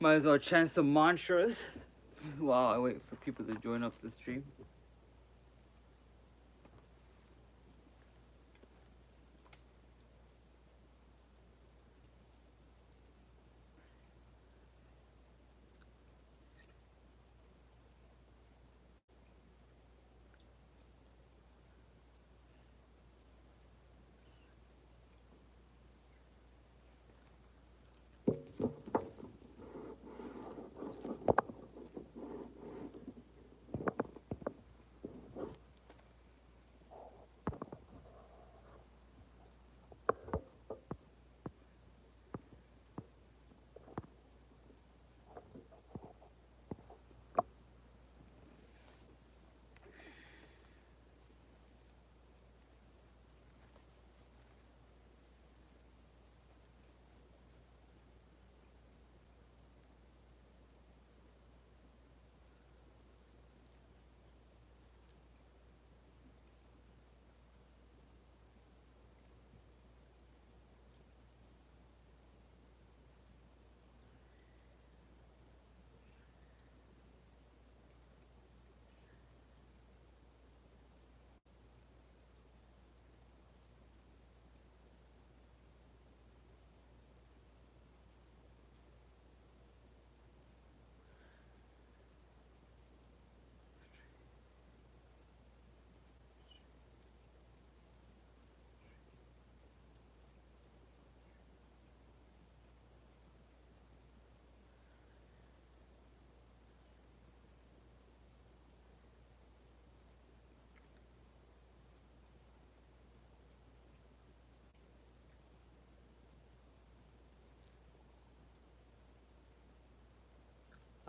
Might as well chant some mantras while I wait for people to join up the stream.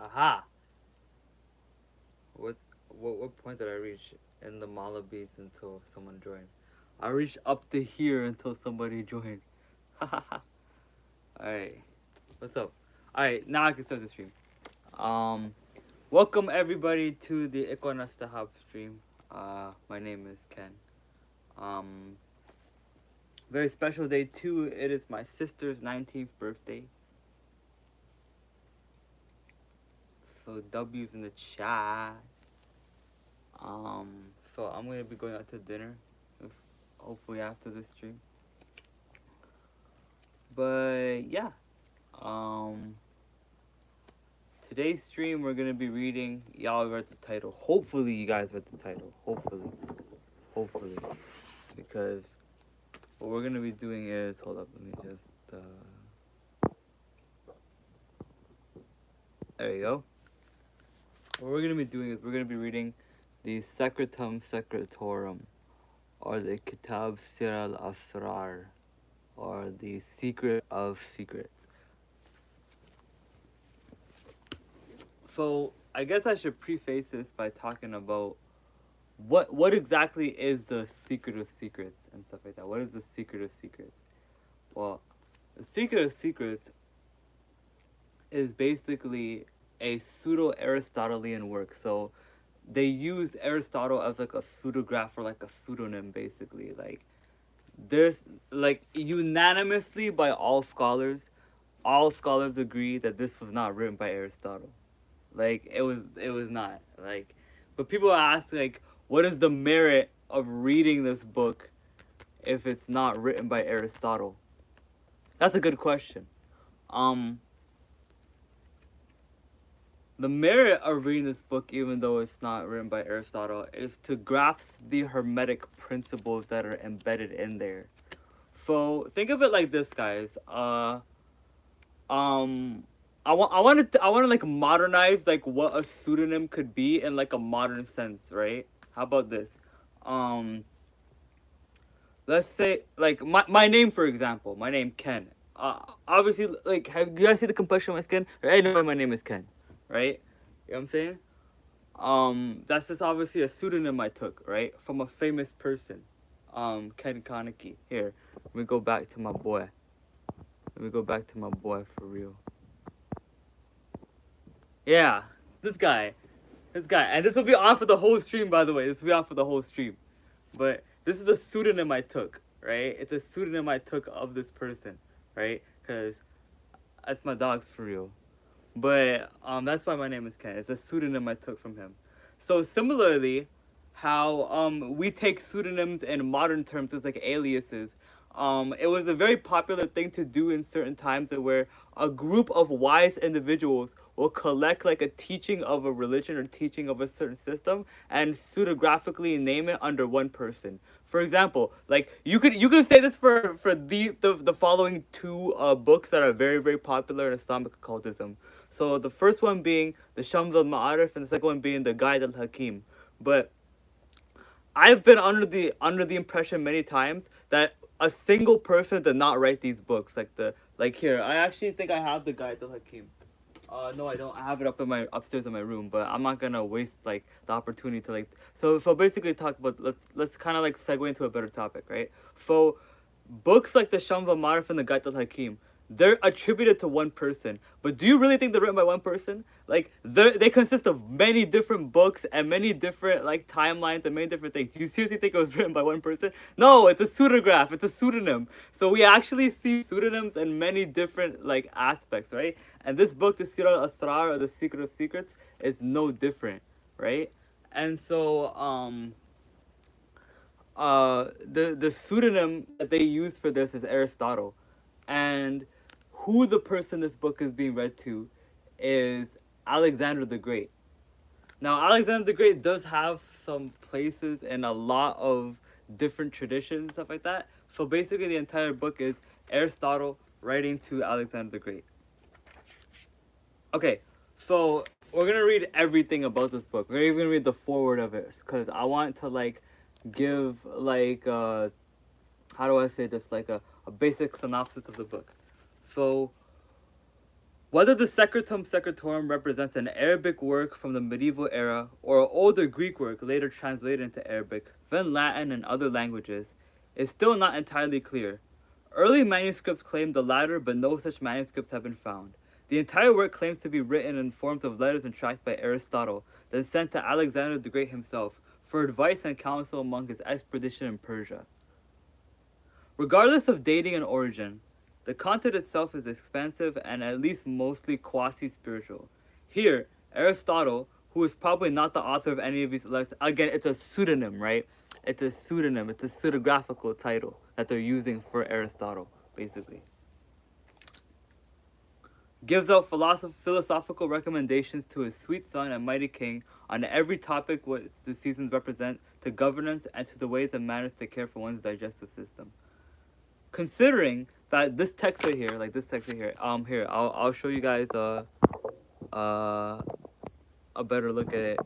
Aha! What point did I reach in the mala beats until someone joined? I reached up to here until somebody joined. Alright. What's up? Alright, now I can start the stream. Um Welcome everybody to the Ikonastahab stream. My name is Ken. Very special day too. It is my sister's 19th birthday. So W's in the chat. So I'm gonna be going out to dinner, hopefully after this stream. But yeah, today's stream we're gonna be reading. Y'all read the title. Hopefully you guys read the title. Hopefully, because what we're gonna be doing is hold up. Let me just. There you go. What we're gonna be doing is we're gonna be reading the Secretum Secretorum, or the Kitab Sirr Asrar, or the Secret of Secrets. So I guess I should preface this by talking about what exactly is the Secret of Secrets and stuff like that. What is the Secret of Secrets? Well, the Secret of Secrets is basically a pseudo-Aristotelian work. So they used Aristotle as like a pseudograph or like a pseudonym, basically. Like there's like unanimously by all scholars agree that this was not written by Aristotle. Like it was not. Like but people ask like what is the merit of reading this book if it's not written by Aristotle? That's a good question. The merit of reading this book, even though it's not written by Aristotle, is to grasp the hermetic principles that are embedded in there. So think of it like this, guys. I want to like modernize like what a pseudonym could be in like a modern sense, right? How about this? Let's say like my name, for example. My name Ken. Obviously, like, have you guys see the complexion of my skin? I know my name is Ken, right? You know what I'm saying? That's just obviously a pseudonym I took, right, from a famous person, Ken Kaneki. Here, let me go back to my boy. Let me go back to my boy for real. Yeah, this guy, and this will be on for the whole stream, by the way. This will be on for the whole stream, but this is the pseudonym I took, right? It's a pseudonym I took of this person, right? Because that's my dogs for real. but that's why my name is Ken. It's a pseudonym I took from him. So similarly, how we take pseudonyms in modern terms as like aliases. It was a very popular thing to do in certain times where a group of wise individuals will collect like a teaching of a religion or teaching of a certain system and pseudographically name it under one person. For example, like you could say this for the following two books that are very very popular in Islamic occultism. So the first one being the Shams al Ma'arif and the second one being the Guide al Hakim. But I've been under the impression many times that a single person did not write these books. Like here, I actually think I have the Guide to Hakim. No, I don't. I have it up in my upstairs in my room, but I'm not gonna waste like the opportunity to like. So basically, talk about let's kind of like segue into a better topic, right? So books like the Shams al Ma'arif and the Guide al Hakim, they're attributed to one person. But do you really think they're written by one person? Like they consist of many different books and many different like timelines and many different things. You seriously think it was written by one person? No, it's a pseudograph. It's a pseudonym. So we actually see pseudonyms in many different like aspects, right? And this book, the Sirr al Asrar or the Secret of Secrets, is no different, right? And so the pseudonym that they use for this is Aristotle, and who the person this book is being read to is Alexander the Great. Now, Alexander the Great does have some places and a lot of different traditions and stuff like that. So basically, the entire book is Aristotle writing to Alexander the Great. Okay, so we're gonna read everything about this book. We're even gonna read the foreword of it because I want to like give like how do I say this, like a basic synopsis of the book. So whether the Secretorum represents an Arabic work from the medieval era or an older Greek work later translated into Arabic, then Latin and other languages, is still not entirely clear. Early manuscripts claim the latter, but no such manuscripts have been found. The entire work claims to be written in forms of letters and tracts by Aristotle, then sent to Alexander the Great himself for advice and counsel among his expedition in Persia. Regardless of dating and origin, the content itself is expansive and at least mostly quasi-spiritual. Here, Aristotle, who is probably not the author of any of these letters, again, it's a pseudonym, right? It's a pseudonym, it's a pseudographical title that they're using for Aristotle, basically. Gives out philosophical recommendations to his sweet son and mighty king on every topic what the seasons represent, to governance, and to the ways and manners to care for one's digestive system. Considering that this text right here, like this text right here, here I'll show you guys a better look at it,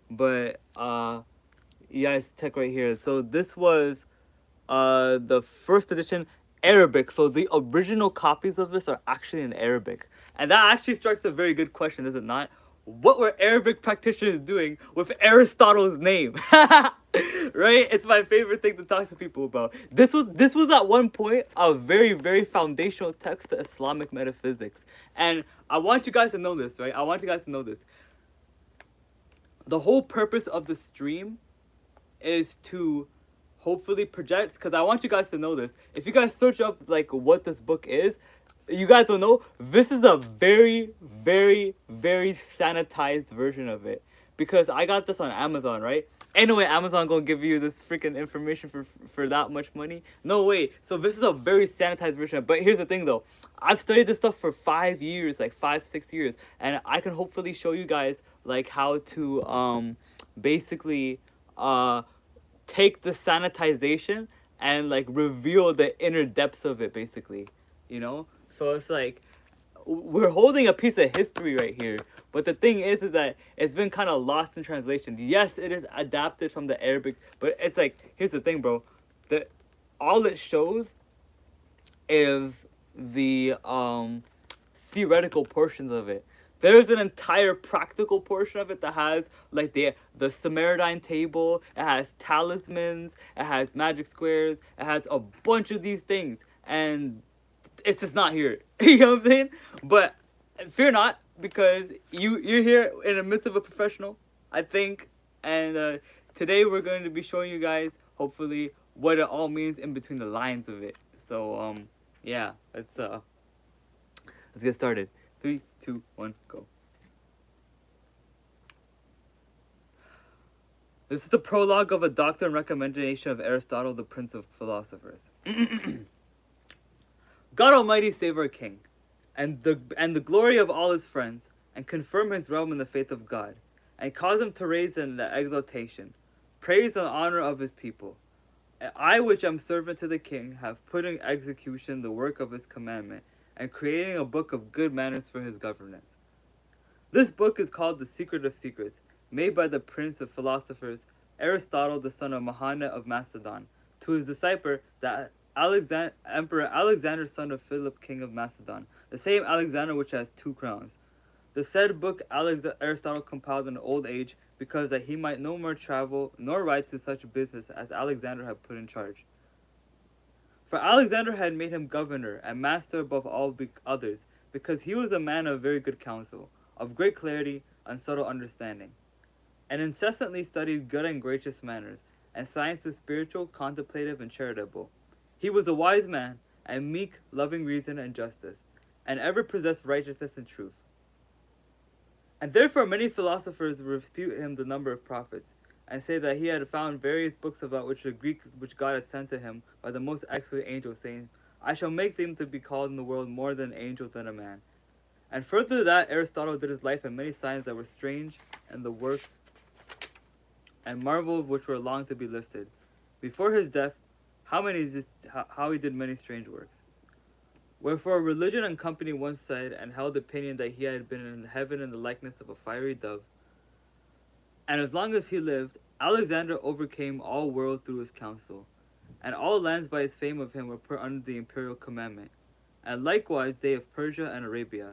but yeah, it's text right here. So this was the first edition Arabic. So the original copies of this are actually in Arabic, and that actually strikes a very good question, is it not? What were Arabic practitioners doing with Aristotle's name? Right? It's my favorite thing to talk to people about. This was at one point a very, very foundational text to Islamic metaphysics. And I want you guys to know this, right? I want you guys to know this. The whole purpose of the stream is to hopefully project, because I want you guys to know this. If you guys search up like what this book is, you guys don't know, this is a very, very, very sanitized version of it. Because I got this on Amazon, right? Anyway, Amazon gonna give you this freaking information for that much money? No way. So this is a very sanitized version. But here's the thing though. I've studied this stuff for 5 years, like 5-6 years. And I can hopefully show you guys like how to basically take the sanitization and like reveal the inner depths of it, basically. You know? So it's like, we're holding a piece of history right here. But the thing is that it's been kind of lost in translation. Yes, it is adapted from the Arabic, but it's like, here's the thing, bro. All it shows is the theoretical portions of it. There's an entire practical portion of it that has like the Samaritan table, it has talismans, it has magic squares, it has a bunch of these things. And it's just not here. You know what I'm saying? But fear not, because you're here in the midst of a professional, I think. And today we're going to be showing you guys, hopefully, what it all means in between the lines of it. So yeah, let's get started. 3, 2, 1, go. This is the prologue of a doctrine and recommendation of Aristotle, the prince of philosophers. God Almighty save our King, and the glory of all his friends, and confirm his realm in the faith of God, and cause him to raise in the exaltation, praise and honor of his people. And I, which am servant to the King, have put in execution the work of his commandment, and creating a book of good manners for his governance. This book is called the Secret of Secrets, made by the prince of philosophers, Aristotle, the son of Mahana of Macedon, to his disciple, the Emperor Alexander, son of Philip, king of Macedon, the same Alexander which has 2 crowns. The said book Aristotle compiled in old age, because that he might no more travel nor ride to such business as Alexander had put in charge. For Alexander had made him governor and master above all others, because he was a man of very good counsel, of great clarity and subtle understanding, and incessantly studied good and gracious manners, and sciences spiritual, contemplative, and charitable. He was a wise man, and meek, loving reason and justice, and ever possessed righteousness and truth. And therefore many philosophers dispute him the number of prophets, and say that he had found various books about which God had sent to him by the most excellent angel, saying, I shall make them to be called in the world more than an angel than a man. And further that Aristotle did his life and many signs that were strange, and the works and marvels which were long to be listed. Before his death, how he did many strange works. Wherefore religion and company once said, and held opinion that he had been in heaven in the likeness of a fiery dove. And as long as he lived, Alexander overcame all world through his counsel, and all lands by his fame of him were put under the imperial commandment, and likewise they of Persia and Arabia.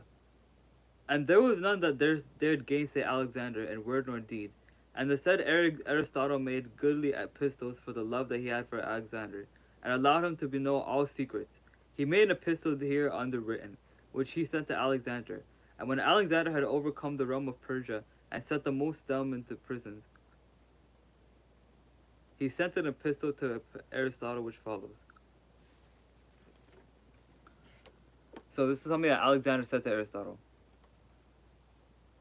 And there was none that dared gainsay Alexander in word nor deed. And the said Aristotle made goodly epistles for the love that he had for Alexander, and allowed him to know all secrets. He made an epistle here underwritten, which he sent to Alexander. And when Alexander had overcome the realm of Persia, and set the most dumb into prisons, he sent an epistle to Aristotle which follows. So this is something that Alexander said to Aristotle.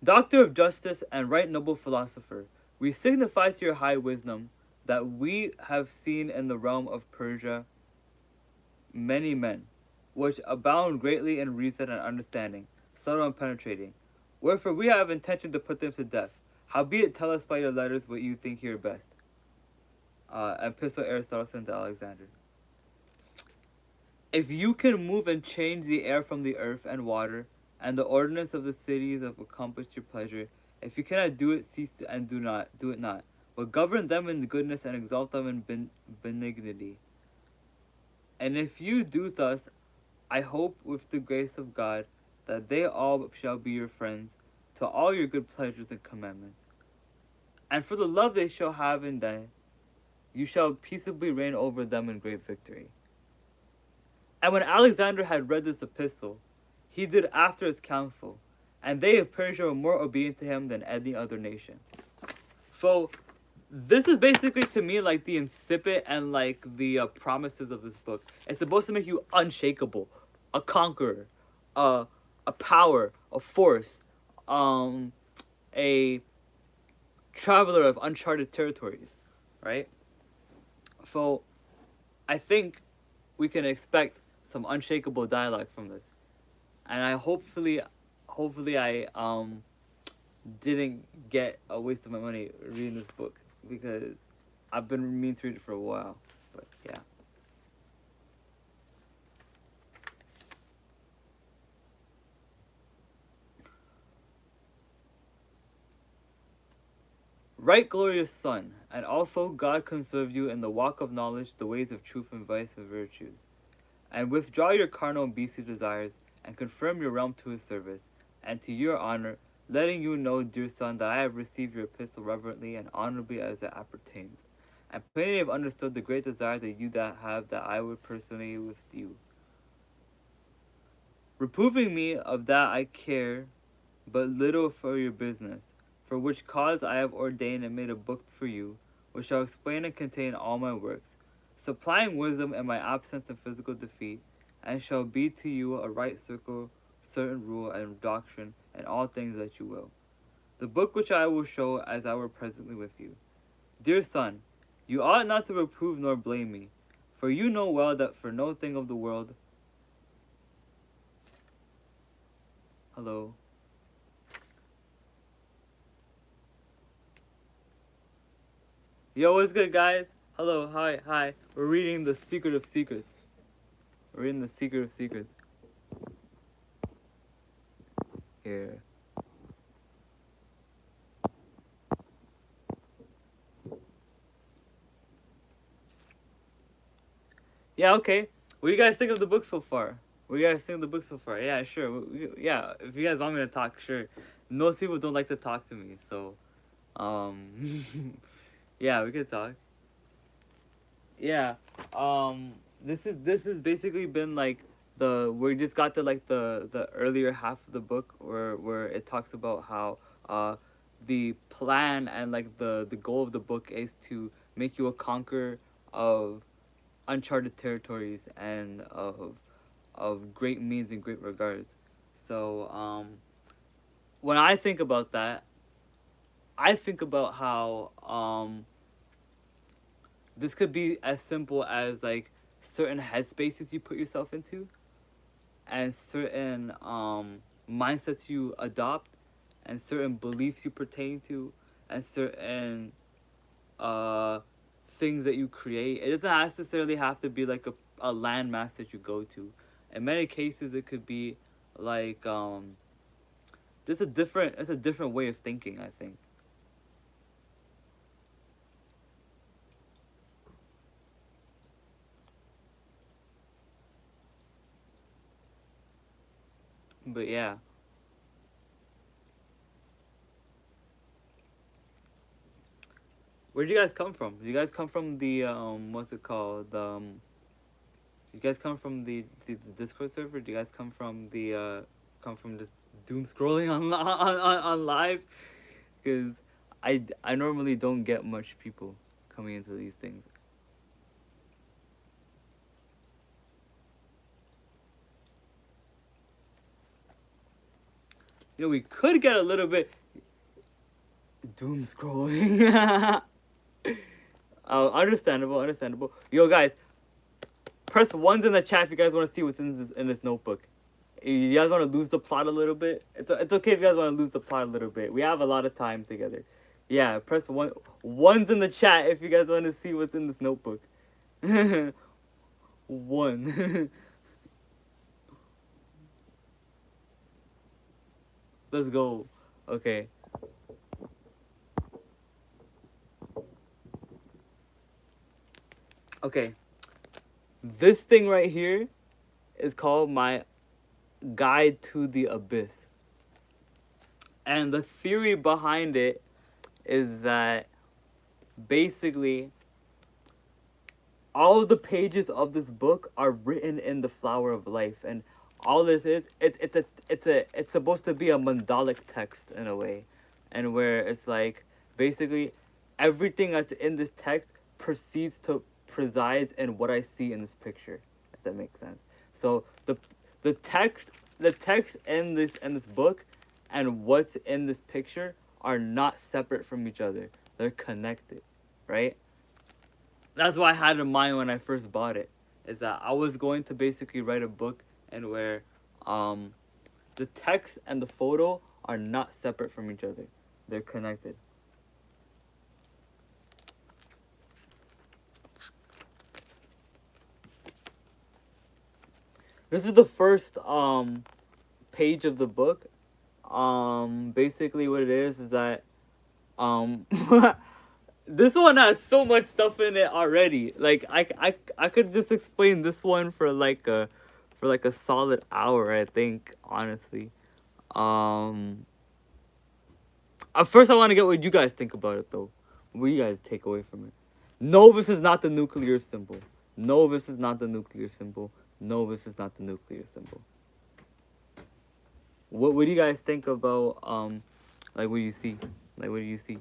Doctor of justice and right noble philosopher, we signify to your high wisdom that we have seen in the realm of Persia many men, which abound greatly in reason and understanding, subtle and penetrating. Wherefore we have intention to put them to death. Howbeit tell us by your letters what you think here best. Epistle Aristotle sent to Alexander. If you can move and change the air from the earth and water, and the ordinance of the cities have accomplished your pleasure, if you cannot do it, cease and do it not, but govern them in goodness and exalt them in benignity. And if you do thus, I hope with the grace of God that they all shall be your friends to all your good pleasures and commandments. And for the love they shall have in them, you shall peaceably reign over them in great victory. And when Alexander had read this epistle, he did after his counsel, and they of Persia were more obedient to him than any other nation. So, this is basically to me like the incipit and like the promises of this book. It's supposed to make you unshakable, a conqueror, a power, a force, a traveler of uncharted territories, right? So, I think we can expect some unshakable dialogue from this, and I hopefully I didn't get a waste of my money reading this book, because I've been meaning to read it for a while. But yeah. Right glorious Son, and also God conserve you in the walk of knowledge, the ways of truth and vice and virtues, and withdraw your carnal and beastly desires, and confirm your realm to his service, and to your honor, letting you know, dear son, that I have received your epistle reverently and honorably as it appertains, and plainly have understood the great desire that you have that I would personally with you. Reproving me of that I care but little for your business, for which cause I have ordained and made a book for you, which shall explain and contain all my works, supplying wisdom in my absence and physical defeat, and shall be to you a right certain rule and doctrine and all things that you will. The book which I will show as I were presently with you. Dear son, you ought not to reprove nor blame me, for you know well that for no thing of the world. Hello. Yo, what's good, guys? Hello, hi. We're reading The Secret of Secrets. We're reading The Secret of Secrets. Here. Yeah, okay. What do you guys think of the book so far? What do you guys think of the book so far? Yeah, sure. Yeah, if you guys want me to talk, sure. Most people don't like to talk to me, so, yeah, we could talk. Yeah, this has basically been like we just got to like the earlier half of the book where it talks about how the plan and like the goal of the book is to make you a conqueror of uncharted territories and of great means and great regards. So when I think about that, I think about how this could be as simple as like certain headspaces you put yourself into and certain mindsets you adopt and certain beliefs you pertain to and certain uh things that you create. It doesn't necessarily have to be like a landmass that you go to. In many cases it could be like just a different way of thinking, I think. But yeah. Where do you guys come from? Do you guys come from the what's it called? You guys come from the Discord server? Do you guys come from just doom scrolling on live? Because I normally don't get much people coming into these things. You know, we could get a little bit doom scrolling. Understandable. Yo, guys, press ones in the chat if you guys want to see what's in this notebook. If you guys want to lose the plot a little bit, it's okay if you guys want to lose the plot a little bit. We have a lot of time together. Yeah, press ones in the chat if you guys want to see what's in this notebook. One. Let's go. Okay. Okay. This thing right here is called my Guide to the Abyss. And the theory behind it is that basically all of the pages of this book are written in the flower of life, and all this is it's supposed to be a mandalic text in a way, and where it's like basically everything that's in this text proceeds to presides in what I see in this picture, if that makes sense. So the text in this book and what's in this picture are not separate from each other. They're connected, right? That's what I had in mind when I first bought it. Is that I was going to basically write a book and where the text and the photo are not separate from each other. They're connected. This is the first page of the book. Basically what it is that this one has so much stuff in it already. Like I could just explain this one for like a solid hour, I think, honestly. At first I want to get what you guys think about it though. What do you guys take away from it? No, this is not the nuclear symbol. No, this is not the nuclear symbol. No, this is not the nuclear symbol. What do you guys think about like what you see? Like what do you see?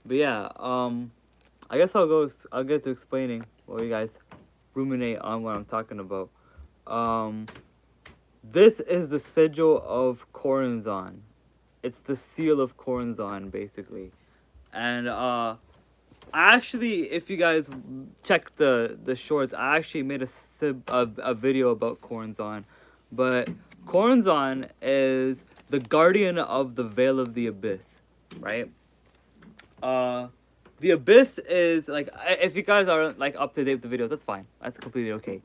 But yeah, I guess I'll get to explaining while you guys ruminate on what I'm talking about. Um, this is the sigil of Corazon. It's the seal of Corazon, basically. And I actually, if you guys check the shorts, I actually made a video about Corazon. But Corazon is the guardian of the Veil of the Abyss, right? Uh, the Abyss is like, if you guys aren't like up to date with the videos, that's fine. That's completely okay.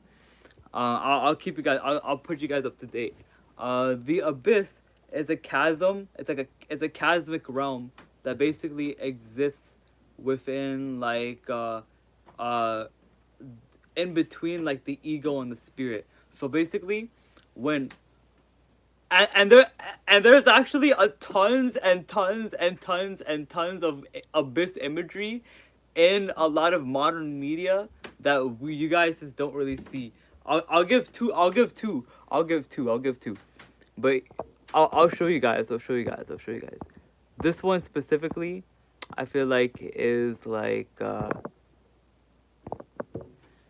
I'll keep you guys. I'll put you guys up to date. The Abyss is a chasm. It's a chasmic realm that basically exists within uh, in between like the ego and the spirit. So basically, when and there and there's actually a tons and tons and tons and tons of abyss imagery in a lot of modern media that you guys just don't really see. I'll give two. I'll give two. I'll give two. I'll give two. But I'll show you guys. I'll show you guys. I'll show you guys. This one specifically, I feel like is like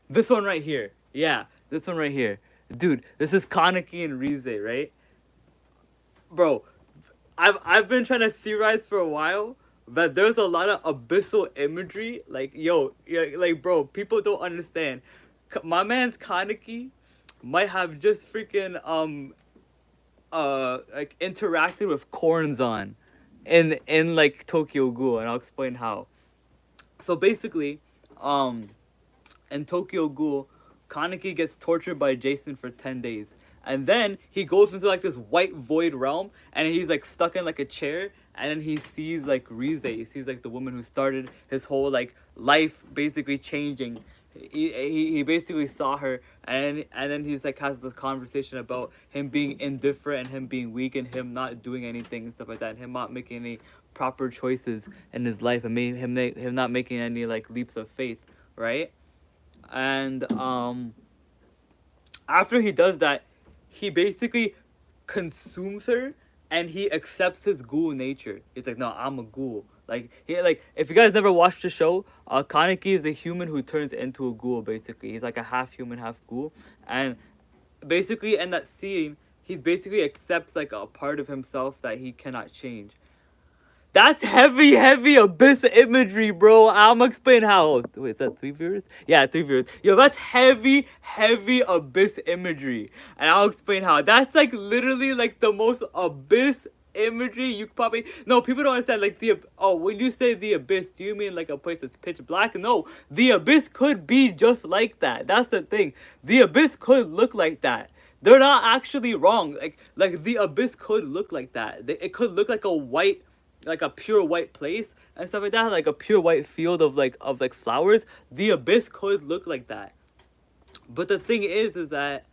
this one right here. Yeah, this one right here. Dude, this is Kaneki and Rize, right? Bro, I've been trying to theorize for a while that there's a lot of abyssal imagery. Like, yo, yeah, like, bro, people don't understand. My man's Kaneki might have just freaking like interacted with Koranzan in like Tokyo Ghoul, and I'll explain how. So basically, um in Tokyo Ghoul, Kaneki gets tortured by Jason for 10 days. And then he goes into like this white void realm and he's like stuck in like a chair, and then he sees like Rize. He sees like the woman who started his whole like life basically changing. He basically saw her, and then he's like has this conversation about him being indifferent and him being weak and him not doing anything and stuff like that, and him not making any proper choices in his life, and him not making any like leaps of faith, right? And after he does that, he basically consumes her and he accepts his ghoul nature. He's like, no, I'm a ghoul. Like he like if you guys never watched the show, Kaneki is the human who turns into a ghoul. Basically, he's like a half human, half ghoul, and basically in that scene, he basically accepts like a part of himself that he cannot change. That's heavy, heavy abyss imagery, bro. I'm gonna explain how. Wait, is that 3 viewers? Yeah, 3 viewers. Yo, that's heavy, heavy abyss imagery. And I'll explain how. That's like literally like the most abyss imagery you could probably. No, people don't understand. Like oh, when you say the abyss, do you mean like a place that's pitch black? No, the abyss could be just like that. That's the thing. The abyss could look like that. They're not actually wrong. Like the abyss could look like that. It could look like a white, like a pure white place and stuff like that, like a pure white field of like flowers. The abyss could look like that. But the thing is that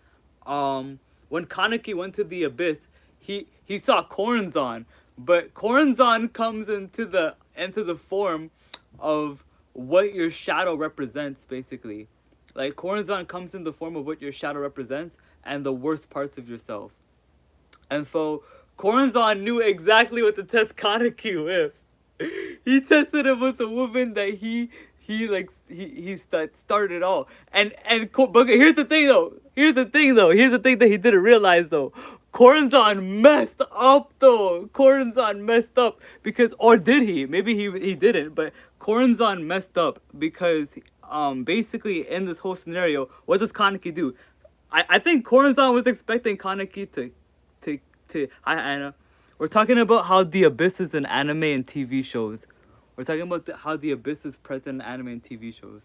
when Kaneki went to the abyss, he saw Koranzan, but Koranzan comes into the form of what your shadow represents, basically. Like Koranzan comes in the form of what your shadow represents and the worst parts of yourself. And so Corazon knew exactly what to test Kaneki with. He tested him with a woman that started all. But here's the thing though. Here's the thing that he didn't realize though. Corazon messed up though. Corazon messed up because, or did he? Maybe he didn't. But Corazon messed up because basically in this whole scenario, what does Kaneki do? I think Corazon was expecting Kaneki to hi Anna. We're talking about how the abyss is in anime and TV shows. We're talking about how the abyss is present in anime and TV shows.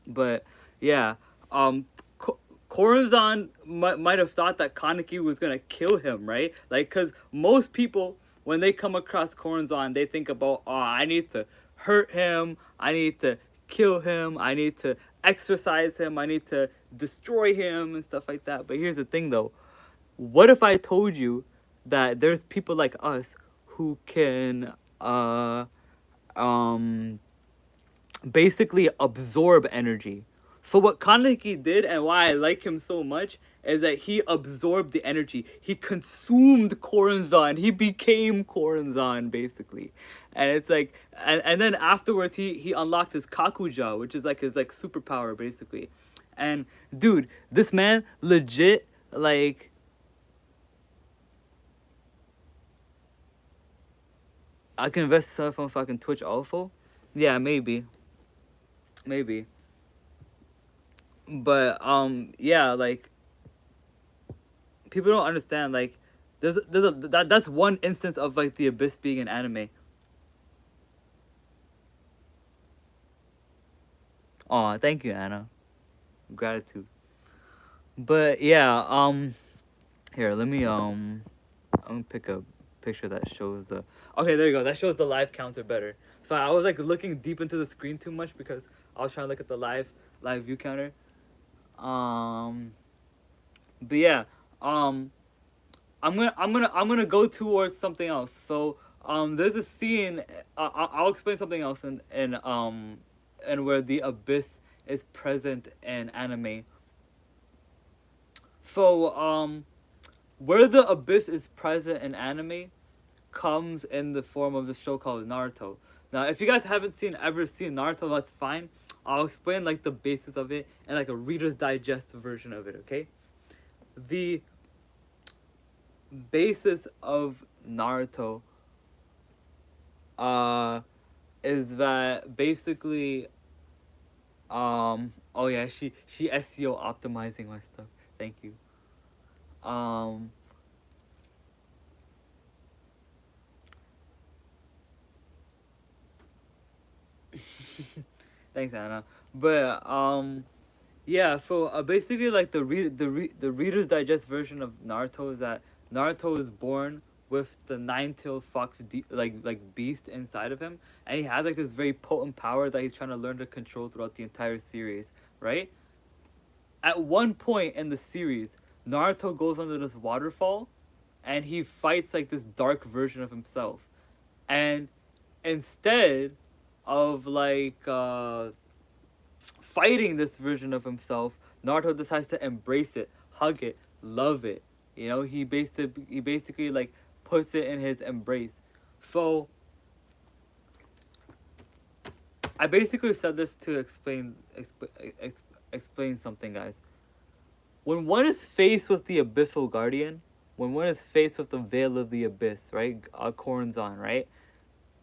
But yeah, Corazon might have thought that Kaneki was gonna kill him, right? Like, cause most people when they come across Corazon, they think about, oh, I need to hurt him, I need to kill him, I need to exorcise him, I need to destroy him and stuff like that. But here's the thing though. What if I told you that there's people like us who can basically absorb energy? So what Kaneki did and why I like him so much is that he absorbed the energy. He consumed Koronzon. He became Koronzon basically. And it's like and then afterwards he unlocked his Kakuja, which is like his like superpower basically. And dude, this man legit like I can invest stuff on fucking Twitch also. Yeah, maybe. Maybe. But yeah, like people don't understand like that's one instance of like the Abyss being an anime. Oh, thank you, Anna. Gratitude. But yeah, here, let me I'm gonna pick a picture that shows the okay, there you go. That shows the live counter better. So I was like looking deep into the screen too much because I was trying to look at the live view counter. Um but yeah, um I'm gonna go towards something else. So there's a scene. I'll explain something else in where the abyss is present in anime. So where the abyss is present in anime comes in the form of the show called Naruto. Now, if you guys haven't ever seen Naruto, that's fine. I'll explain like the basis of it and like a Reader's Digest version of it. Okay, the basis of Naruto uh is that basically oh yeah, she SEO optimizing my stuff. Thank you. Um Thanks, Anna. But yeah, so basically like the Reader's Digest version of Naruto is that Naruto is born with the nine-tailed fox beast inside of him, and he has like this very potent power that he's trying to learn to control throughout the entire series, right? At one point in the series, Naruto goes under this waterfall and he fights like this dark version of himself. And instead of fighting this version of himself, Naruto decides to embrace it, hug it, love it. You know, he basically like puts it in his embrace. So I basically said this to explain something, guys. When one is faced with the abyssal guardian, when one is faced with the veil of the abyss, right, Koronzon, right,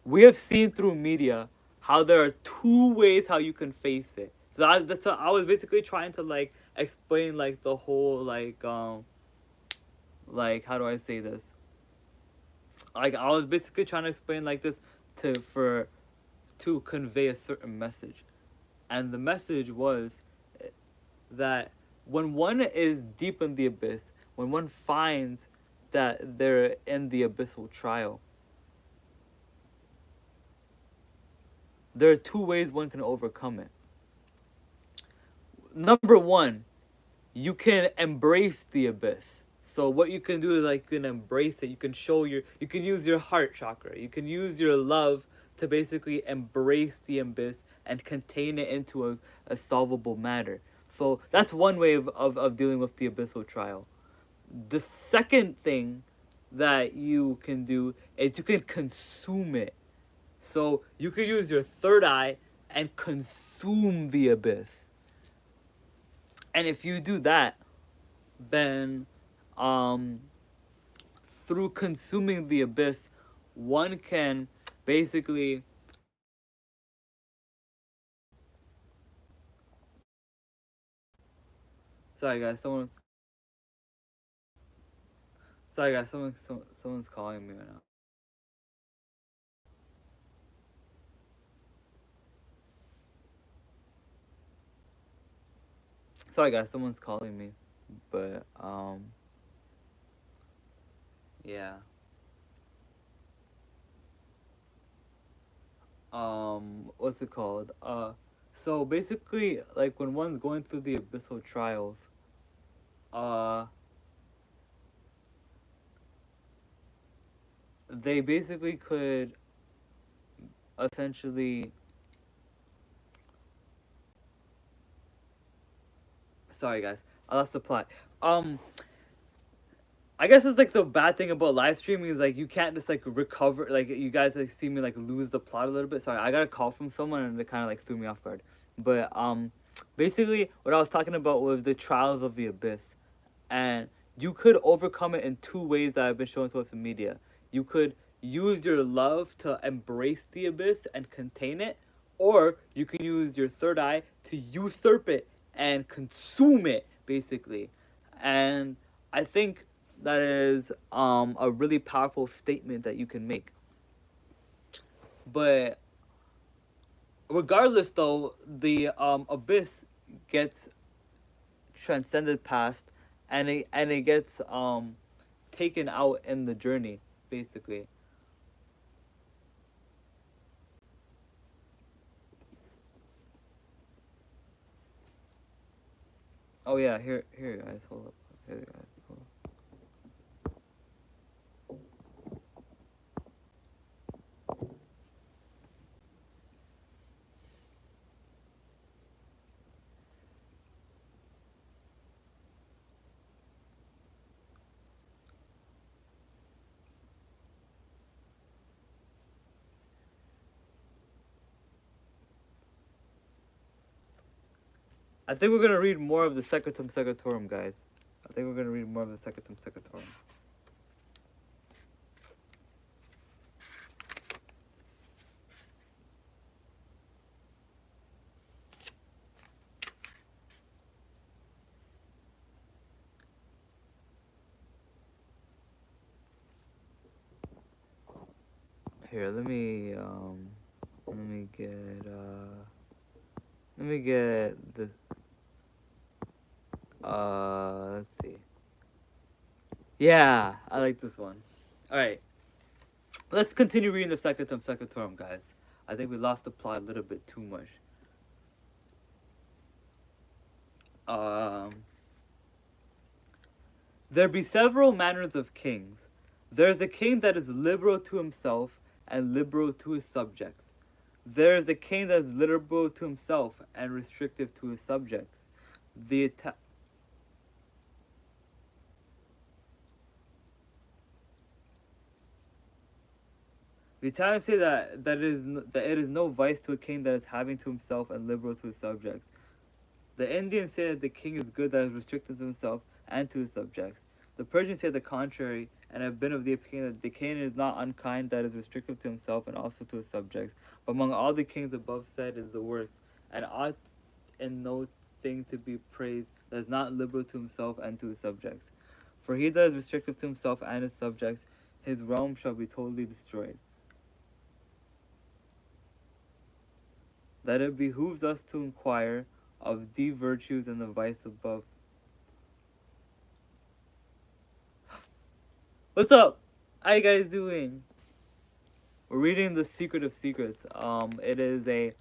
we have seen through media how there are two ways how you can face it. So that's what I was basically trying to like explain like the whole like how do I say this? Like I was basically trying to explain like this to convey a certain message, and the message was that when one is deep in the abyss, when one finds that they're in the abyssal trial, there are two ways one can overcome it. Number one, you can embrace the abyss. So what you can do is like you can embrace it. You can use your heart chakra. You can use your love to basically embrace the abyss and contain it into a solvable matter. So that's one way of dealing with the abyssal trial. The second thing that you can do is you can consume it. So you could use your third eye and consume the abyss. And if you do that, then um, through consuming the abyss, one can basically. Sorry, guys. Sorry, guys. Someone's calling me right now. Sorry, guys. Someone's calling me, but yeah. What's it called? So basically, like when one's going through the abyssal trials, uh, they basically could essentially Sorry, guys. I lost the plot. Um, I guess it's like the bad thing about live streaming is like you can't just like recover. Like you guys like see me like lose the plot a little bit. Sorry, I got a call from someone and it kind of like threw me off guard. But basically what I was talking about was the trials of the abyss, and you could overcome it in two ways that have been shown to us in media. You could use your love to embrace the abyss and contain it, or you can use your third eye to usurp it and consume it, basically. And I think that is a really powerful statement that you can make. But regardless, though, the abyss gets transcended past, and it gets taken out in the journey, basically. Oh yeah, here guys, hold up. Here guys, hold up. I think we're gonna read more of the Secretum Secretorum, guys. I think we're gonna read more of the Secretum Secretorum. Here, let me get this. Let's see. Yeah, I like this one. All right, let's continue reading the Secretum Secretorum, guys. I think we lost the plot a little bit too much. Um, there be several manners of kings. There is a king that is liberal to himself and liberal to his subjects. There is a king that is liberal to himself and restrictive to his subjects. The The Italians say that it is no vice to a king that is having to himself and liberal to his subjects. The Indians say that the king is good that is restricted to himself and to his subjects. The Persians say the contrary and have been of the opinion that the king is not unkind that is restrictive to himself and also to his subjects. But among all the kings above said is the worst, and ought in no thing to be praised that is not liberal to himself and to his subjects. For he that is restrictive to himself and his subjects, his realm shall be totally destroyed. That it behooves us to inquire of the virtues and the vice above. What's up? How you guys doing? We're reading The Secret of Secrets. It is a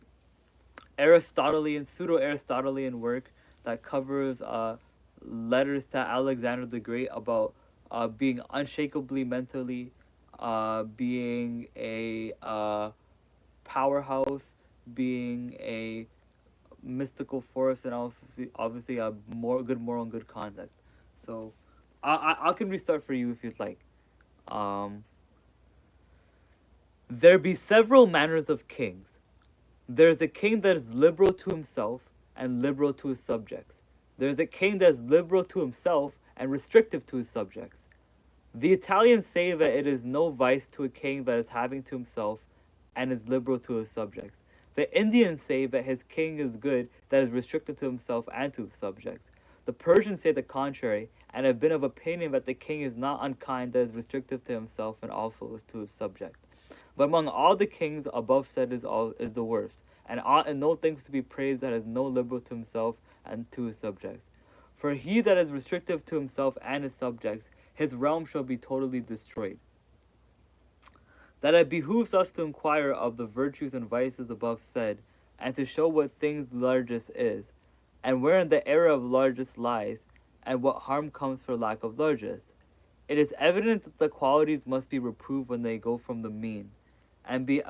Aristotelian, pseudo-Aristotelian work that covers letters to Alexander the Great about being unshakably mentally, being a powerhouse, being a mystical force, and obviously a more good moral and good conduct. So I can restart for you if you'd like. There be several manners of kings. There is a king that is liberal to himself and liberal to his subjects. There is a king that is liberal to himself and restrictive to his subjects. The Italians say that it is no vice to a king that is having to himself and is liberal to his subjects. The Indians say that his king is good that is restricted to himself and to his subjects. The Persians say the contrary and have been of opinion that the king is not unkind that is restrictive to himself and also to his subjects. But among all the kings above said is the worst, and ought in no things to be praised that is no liberal to himself and to his subjects. For he that is restrictive to himself and his subjects, his realm shall be totally destroyed. That it behooves us to inquire of the virtues and vices above said, and to show what things largest is, and wherein the error of largest lies, and what harm comes for lack of largest. It is evident that the qualities must be reproved when they go from the mean, and be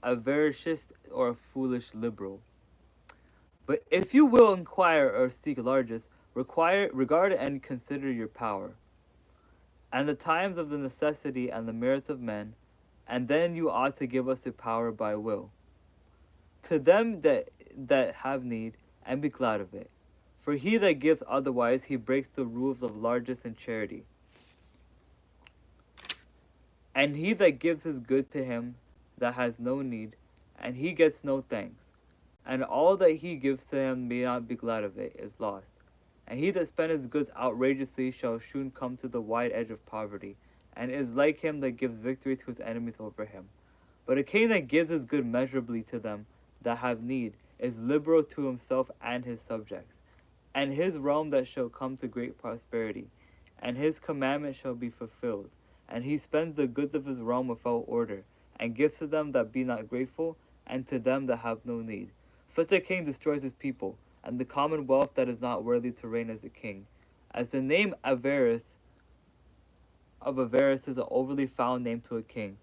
avaricious or a foolish liberal. But if you will inquire or seek largest, Regard and consider your power, and the times of the necessity and the merits of men, and then you ought to give us the power by will. To them that have need, and be glad of it. For he that gives otherwise, he breaks the rules of largesse and charity. And he that gives his good to him that has no need, and he gets no thanks. And all that he gives to him may not be glad of it, is lost. And he that spends his goods outrageously shall soon come to the wide edge of poverty, and is like him that gives victory to his enemies over him. But a king that gives his good measurably to them that have need is liberal to himself and his subjects. And his realm that shall come to great prosperity, and his commandment shall be fulfilled. And he spends the goods of his realm without order, and gives to them that be not grateful, and to them that have no need. Such a king destroys his people, and the commonwealth that is not worthy to reign as a king. As the name avarice is an overly foul name to a king,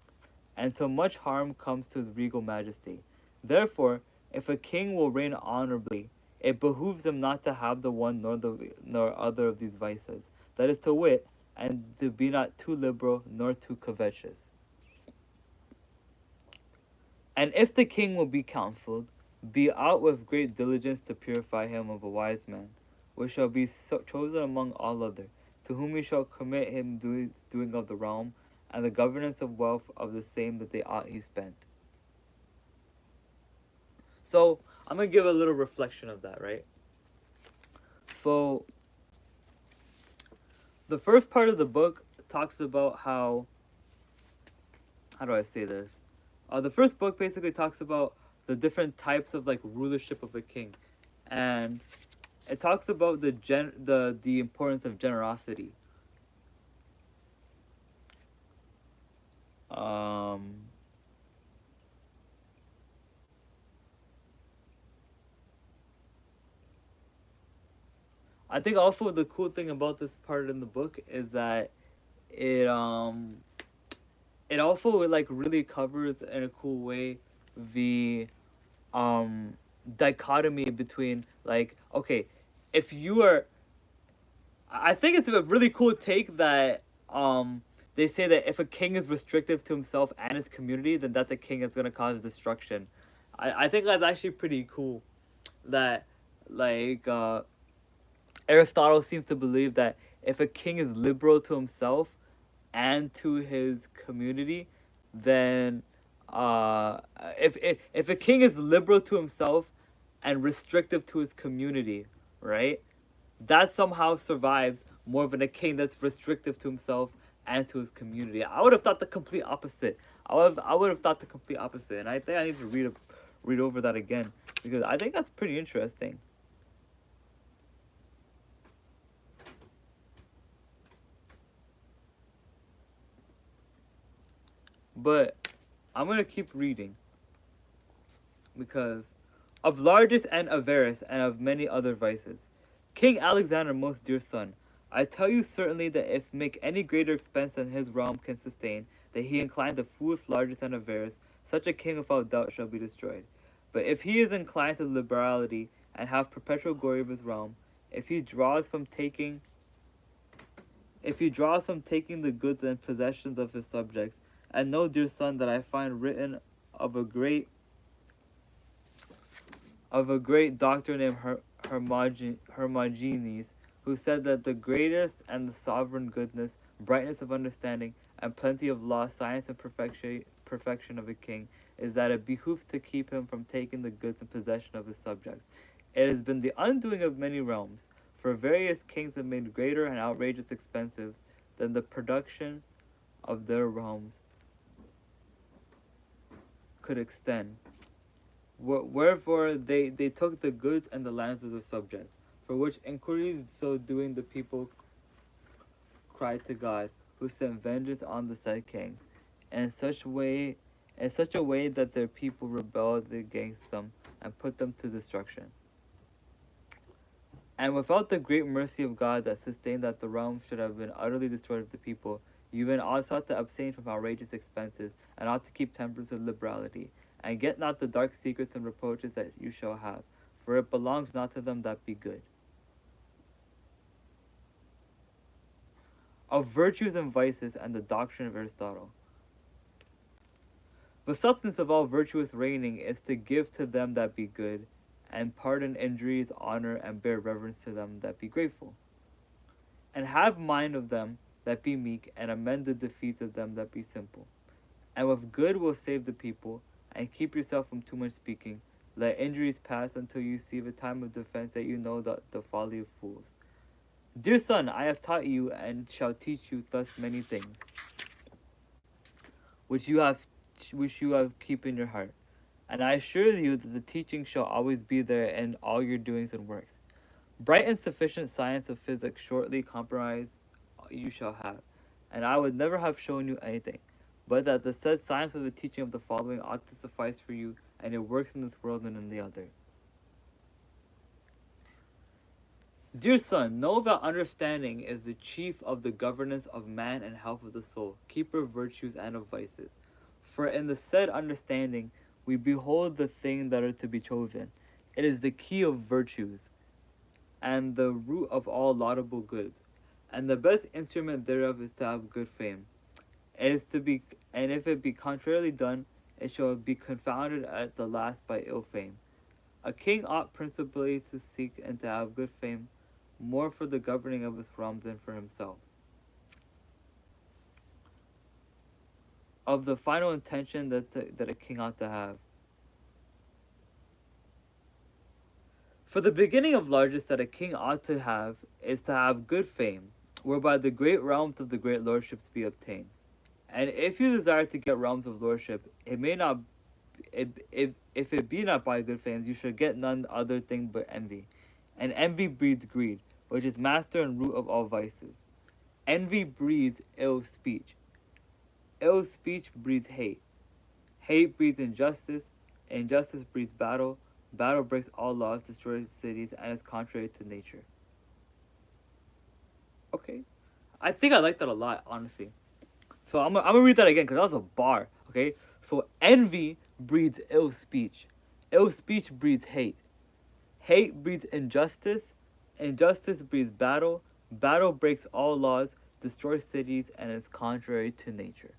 and so much harm comes to his regal majesty. Therefore, if a king will reign honorably, it behooves him not to have the one nor other of these vices, that is to wit, and to be not too liberal nor too covetous. And if the king will be counselled, be out with great diligence to purify him of a wise man, which shall be chosen among all other, to whom he shall commit him doing of the realm, and the governance of wealth of the same that they ought he spent. So, I'm going to give a little reflection of that, right? So, the first part of the book talks about how do I say this? The first book basically talks about the different types of like rulership of a king, and it talks about the importance of generosity. I think also the cool thing about this part in the book is that it also like really covers in a cool way the dichotomy between like, okay, if you are, I think it's a really cool take that they say that if a king is restrictive to himself and his community, then that's a king that's gonna cause destruction. I think that's actually pretty cool. That like Aristotle seems to believe that if a king is liberal to himself and to his community, then if a king is liberal to himself and restrictive to his community, right? That somehow survives more than a king that's restrictive to himself and to his community. I would have thought the complete opposite. I would have thought the complete opposite, and I think I need to read over that again because I think that's pretty interesting. But I'm gonna keep reading because of largesse and avarice and of many other vices. King Alexander, most dear son, I tell you certainly that if make any greater expense than his realm can sustain, that he incline to foolish largesse and avarice, such a king without doubt shall be destroyed. But if he is inclined to liberality and have perpetual glory of his realm, if he draws from taking the goods and possessions of his subjects, and know, dear son, that I find written of a great doctor named Hermogenes, who said that the greatest and the sovereign goodness, brightness of understanding, and plenty of law, science, and perfection of a king is that it behooves to keep him from taking the goods and possession of his subjects. It has been the undoing of many realms, for various kings have made greater and outrageous expenses than the production of their realms could extend. Wherefore they took the goods and the lands of the subjects, for which inquiries so doing the people cried to God, who sent vengeance on the said kings, in such a way that their people rebelled against them and put them to destruction. And without the great mercy of God that sustained that the realm should have been utterly destroyed of the people, you even ought to abstain from outrageous expenses, and ought to keep temperance with liberality, and get not the dark secrets and reproaches that you shall have, for it belongs not to them that be good. of virtues and vices, and the doctrine of Aristotle. The substance of all virtuous reigning is to give to them that be good, and pardon injuries, honor, and bear reverence to them that be grateful. And have mind of them that be meek, and amend the defeats of them that be simple. And with good will save the people, and keep yourself from too much speaking. Let injuries pass until you see the time of defense, that you know the folly of fools. Dear son, I have taught you, and shall teach you thus many things, which you have keep in your heart. And I assure you that the teaching shall always be there in all your doings and works. Bright and sufficient science of physics shortly compromised you shall have, and I would never have shown you anything, but that the said science with the teaching of the following ought to suffice for you, and it works in this world and in the other. Dear son, know that understanding is the chief of the governance of man and health of the soul, keeper of virtues and of vices. For in the said understanding we behold the thing that are to be chosen. It is the key of virtues, and the root of all laudable goods, and the best instrument thereof is to have good fame. It is to be, and if it be contrarily done, it shall be confounded at the last by ill fame. A king ought principally to seek and to have good fame, more for the governing of his realm than for himself. Of the final intention that a king ought to have. For the beginning of largest that a king ought to have is to have good fame, whereby the great realms of the great lordships be obtained. And if you desire to get realms of lordship, it may not, if it be not by good fames, you should get none other thing but envy. And envy breeds greed, which is master and root of all vices. Envy breeds ill speech. Ill speech breeds hate. Hate breeds injustice. Injustice breeds battle. Battle breaks all laws, destroys cities, and is contrary to nature. Okay. I think I like that a lot, honestly. So I'm gonna read that again because that was a bar. Okay. So envy breeds ill speech. Ill speech breeds hate. Hate breeds injustice. Injustice breeds battle. Battle breaks all laws, destroys cities, and is contrary to nature.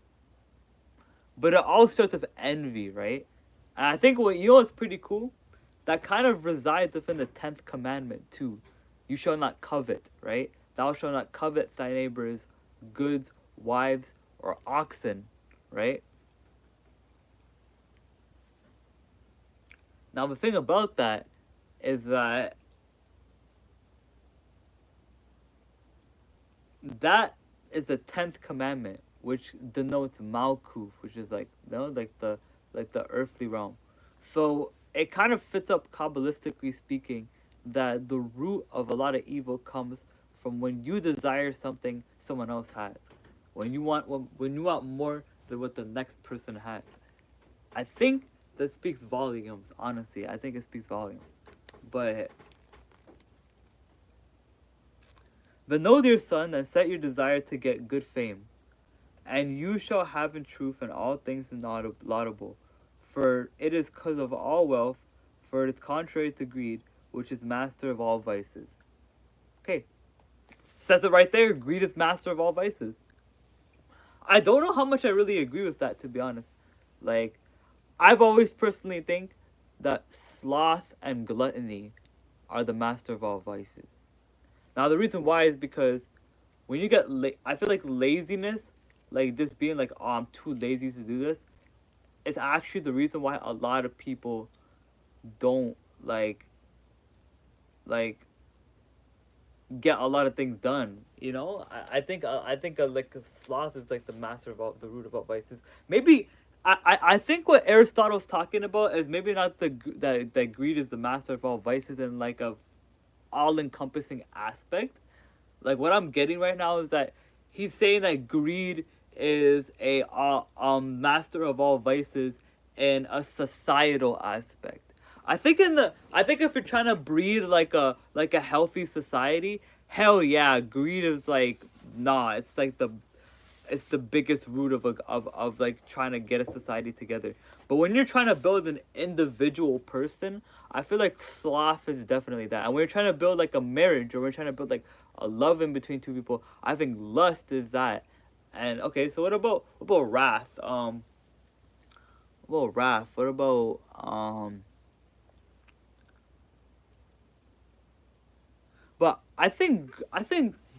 But it all starts with envy, right? And I think what's pretty cool? That kind of resides within the 10th commandment too. You shall not covet, right? Thou shalt not covet thy neighbor's goods, wives, or oxen, right? Now the thing about that is that is the 10th commandment, which denotes Malkuth, which is like the earthly realm. So it kind of fits up kabbalistically speaking that the root of a lot of evil comes from when you desire something someone else has. When you want more than what the next person has. I think that speaks volumes, honestly. I think it speaks volumes. But know, dear son, and set your desire to get good fame, and you shall have in truth and all things laudable. For it is cause of all wealth, for it is contrary to greed, which is master of all vices. Okay, says it right there. Greed is master of all vices. I don't know how much I really agree with that, to be honest. Like, I've always personally think that sloth and gluttony are the master of all vices. Now, the reason why is because when you get I feel like laziness, like just being like, oh, I'm too lazy to do this, it's actually the reason why a lot of people don't like get a lot of things done. You know, I think like sloth is like the master of all, the root of all vices. Maybe I think what Aristotle's talking about is maybe not that greed is the master of all vices in like a all-encompassing aspect. Like what I'm getting right now is that he's saying that greed is a master of all vices in a societal aspect. I think if you're trying to breed like a healthy society, hell yeah, greed is like, nah, it's like it's the biggest root of like trying to get a society together. But when you're trying to build an individual person, I feel like sloth is definitely that. And when you're trying to build like a marriage, or we're trying to build like a love in between two people, I think lust is that. And okay, so what about wrath? What about wrath? What about But I think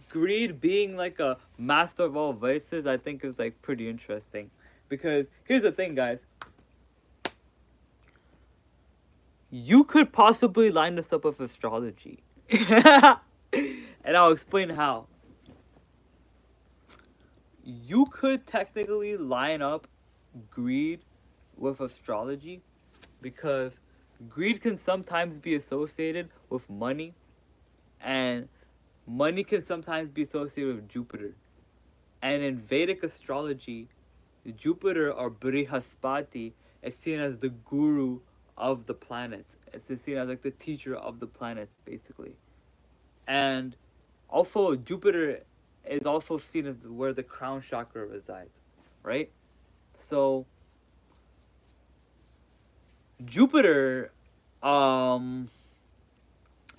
greed being like a master of all vices, I think is like pretty interesting. Because here's the thing, guys. You could possibly line this up with astrology. And I'll explain how. You could technically line up greed with astrology, because greed can sometimes be associated with money, and money can sometimes be associated with Jupiter. And in Vedic astrology, Jupiter, or Brihaspati, is seen as the guru of the planets. It's seen as like the teacher of the planets, basically. And also, Jupiter is also seen as where the crown chakra resides, right? So Jupiter, um,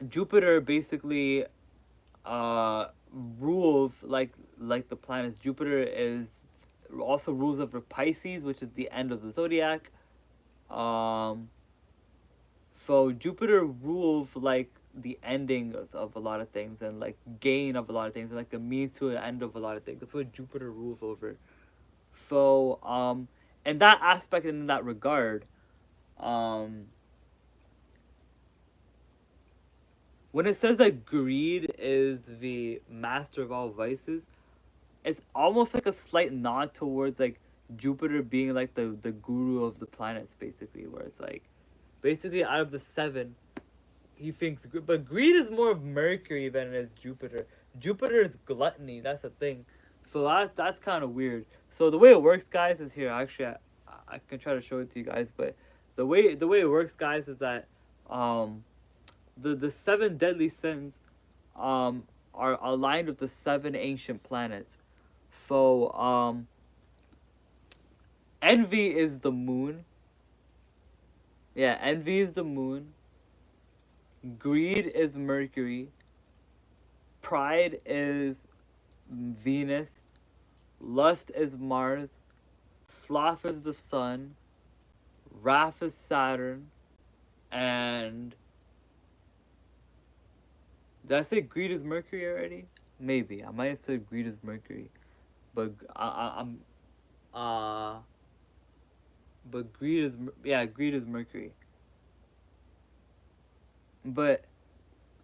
Jupiter basically uh rules like the planets. Jupiter is also rules over Pisces, which is the end of the zodiac. Um, so Jupiter rules like the ending of a lot of things, and like gain of a lot of things, and like the means to an end of a lot of things. That's what Jupiter rules over. So in that aspect and in that regard, um, when it says that greed is the master of all vices, it's almost like a slight nod towards like Jupiter being like the guru of the planets, basically, where it's like basically out of the seven, he thinks, but greed is more of Mercury than it is Jupiter. Jupiter is gluttony. That's the thing. So that's kind of weird. So the way it works, guys, is here. Actually, I can try to show it to you guys, but the way it works, guys, is that um the seven deadly sins are aligned with the seven ancient planets. So envy is the moon. Yeah, envy is the moon. Greed is Mercury. Pride is Venus. Lust is Mars. Sloth is the sun. Wrath is Saturn. And did I say greed is Mercury already? Maybe I might have said greed is Mercury, but I'm uh but greed is yeah, greed is Mercury. But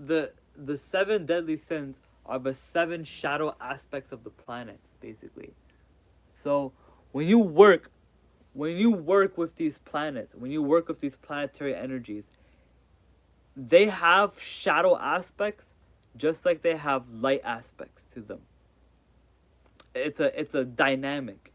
the seven deadly sins are the seven shadow aspects of the planets, basically. So when you work when you work with these planets, when you work with these planetary energies, they have shadow aspects just like they have light aspects to them. It's a dynamic.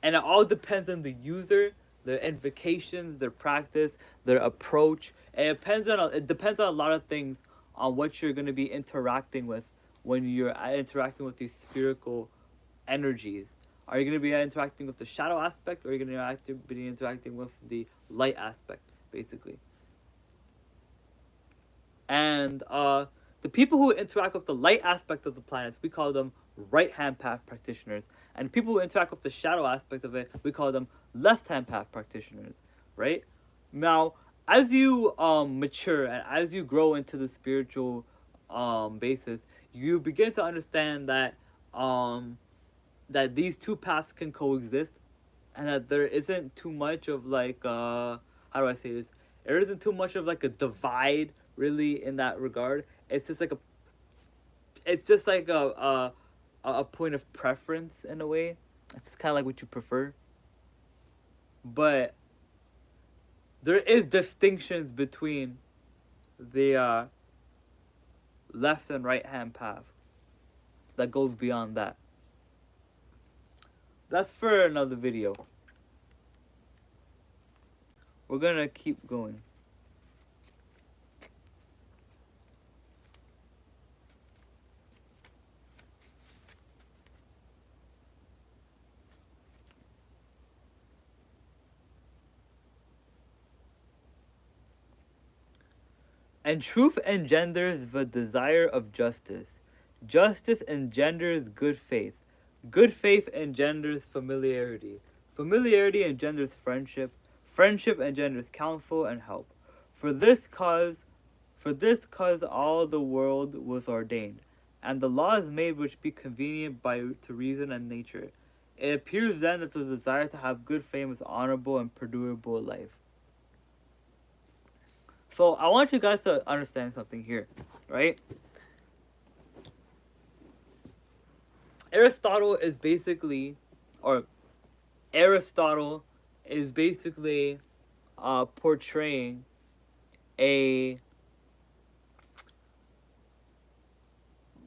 And it all depends on the user, their invocations, their practice, their approach. And it depends on a lot of things on what you're going to be interacting with when you're interacting with these spherical energies. Are you going to be interacting with the shadow aspect, or are you going to be interacting with the light aspect, basically? And the people who interact with the light aspect of the planets, we call them right hand path practitioners. And people who interact with the shadow aspect of it, we call them left hand path practitioners, right? Now, as you mature and as you grow into the spiritual basis, you begin to understand um, that these two paths can coexist, and that there isn't too much of like how do I say this? There isn't too much of like a divide really in that regard. It's just like a point of preference in a way. It's kind of like what you prefer. But there is distinctions between the left and right hand path that goes beyond that. That's for another video. We're gonna keep going. And truth engenders the desire of justice. Justice engenders good faith. Good faith engenders familiarity. Familiarity engenders friendship. Friendship engenders counsel and help. For this cause, for this cause all the world was ordained, and the laws made which be convenient by to reason and nature. It appears then that the desire to have good fame is honorable and perdurable life. So I want you guys to understand something here, right? Aristotle is basically, or Aristotle is basically portraying a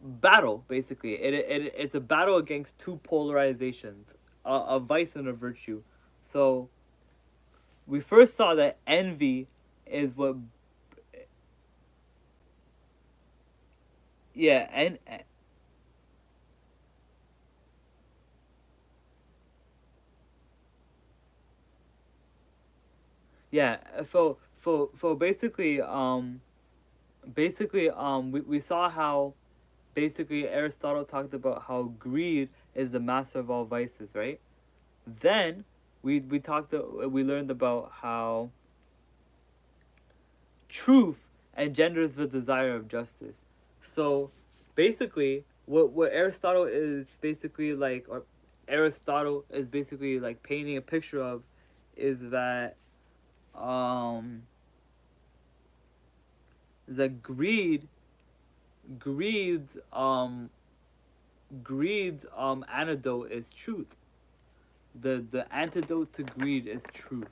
battle. Basically, it's a battle against two polarizations, a vice and a virtue. So we first saw that envy is what, yeah, and yeah. So we saw how basically Aristotle talked about how greed is the master of all vices, right? Then we learned about how truth engenders the desire of justice. So basically what Aristotle is basically like, or Aristotle is basically like painting a picture of, is that um greed greed's antidote is truth. The antidote to greed is truth.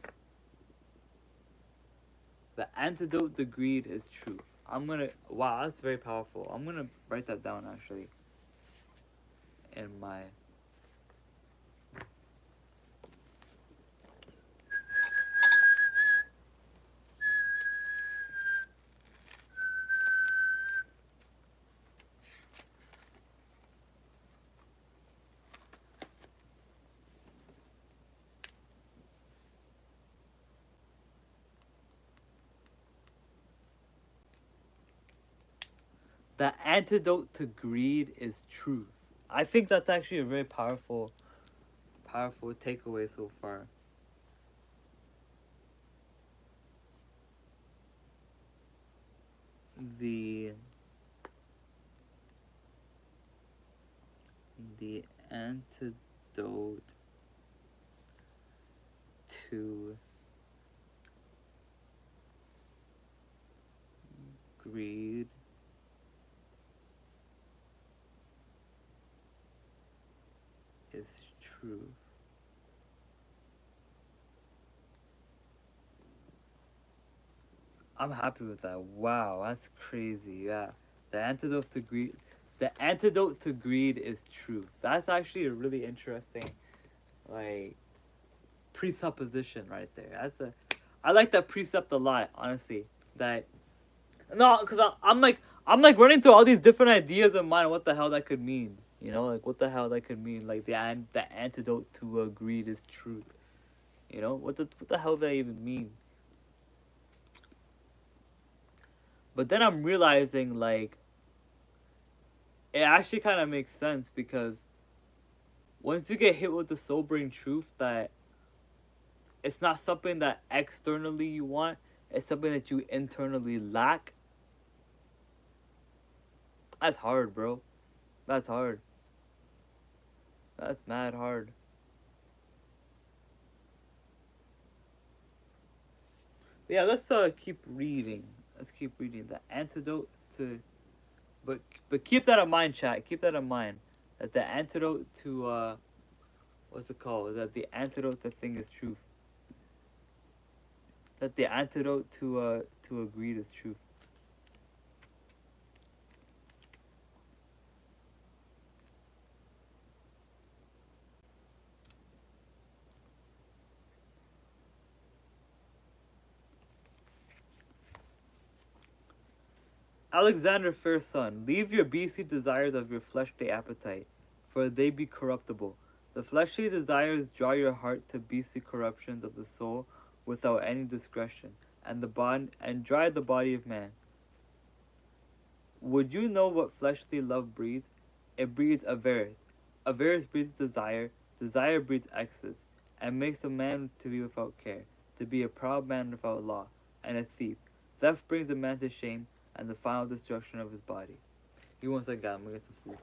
The antidote to greed is truth. I'm gonna, wow, that's very powerful. I'm gonna write that down actually in my, the antidote to greed is truth. I think that's actually a very powerful takeaway so far. The the antidote to greed is truth. I'm happy with that. Wow, that's crazy. Yeah. The antidote to greed the antidote to greed is truth. That's actually a really interesting like presupposition right there. I like that precept a lot, honestly. That no, cuz I'm like running through all these different ideas in mind what the hell that could mean. You know, like what the hell that could mean, like the antidote to greed is truth. You know, what the hell does that even mean? But then I'm realizing like it actually kind of makes sense because once you get hit with the sobering truth that it's not something that externally you want, it's something that you internally lack. That's hard, bro. That's hard. That's mad hard. But yeah, let's keep reading. Let's keep reading. The antidote to, but keep that in mind, chat. Keep that in mind. That the antidote to what's it called? That the antidote to thing is truth. That the antidote to greed is truth. Alexander, fair son, leave your beastly desires of your fleshly appetite, for they be corruptible. The fleshly desires draw your heart to beastly corruptions of the soul without any discretion, and the bond and dry the body of man. Would you know what fleshly love breeds? It breeds avarice. Avarice breeds desire. Desire breeds excess, and makes a man to be without care, to be a proud man without law, and a thief. Theft brings a man to shame, and the final destruction of his body. Give me one second, guys. I'm gonna get some food.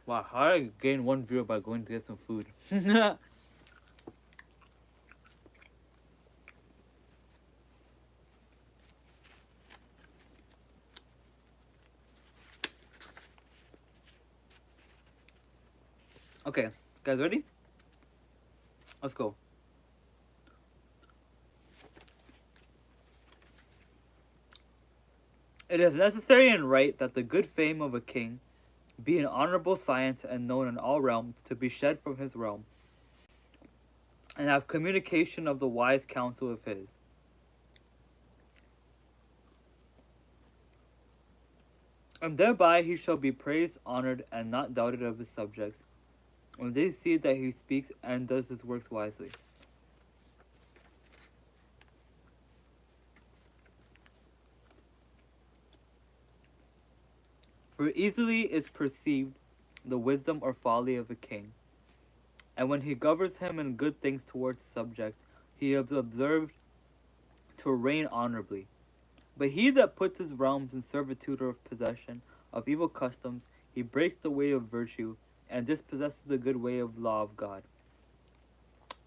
Wow, how did I gain one viewer by going to get some food? Okay, guys, ready? Let's go. It is necessary and right that the good fame of a king be an honorable science and known in all realms, to be shed from his realm, and have communication of the wise counsel of his. And thereby he shall be praised, honored, and not doubted of his subjects, when they see that he speaks and does his works wisely. For easily is perceived the wisdom or folly of a king, and when he governs him in good things towards his subjects, he is observed to reign honorably. But he that puts his realms in servitude or possession of evil customs, he breaks the way of virtue, and dispossesses the good way of law of God.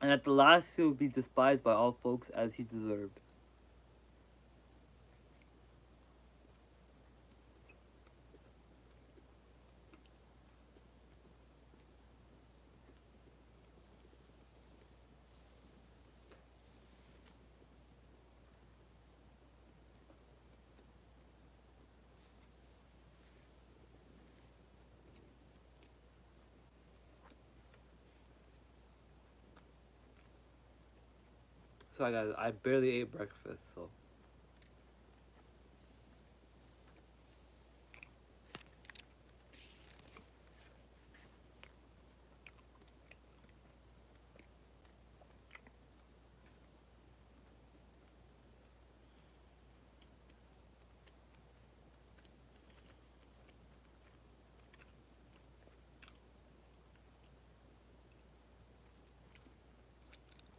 And at the last he will be despised by all folks as he deserved. Sorry guys, I barely ate breakfast, so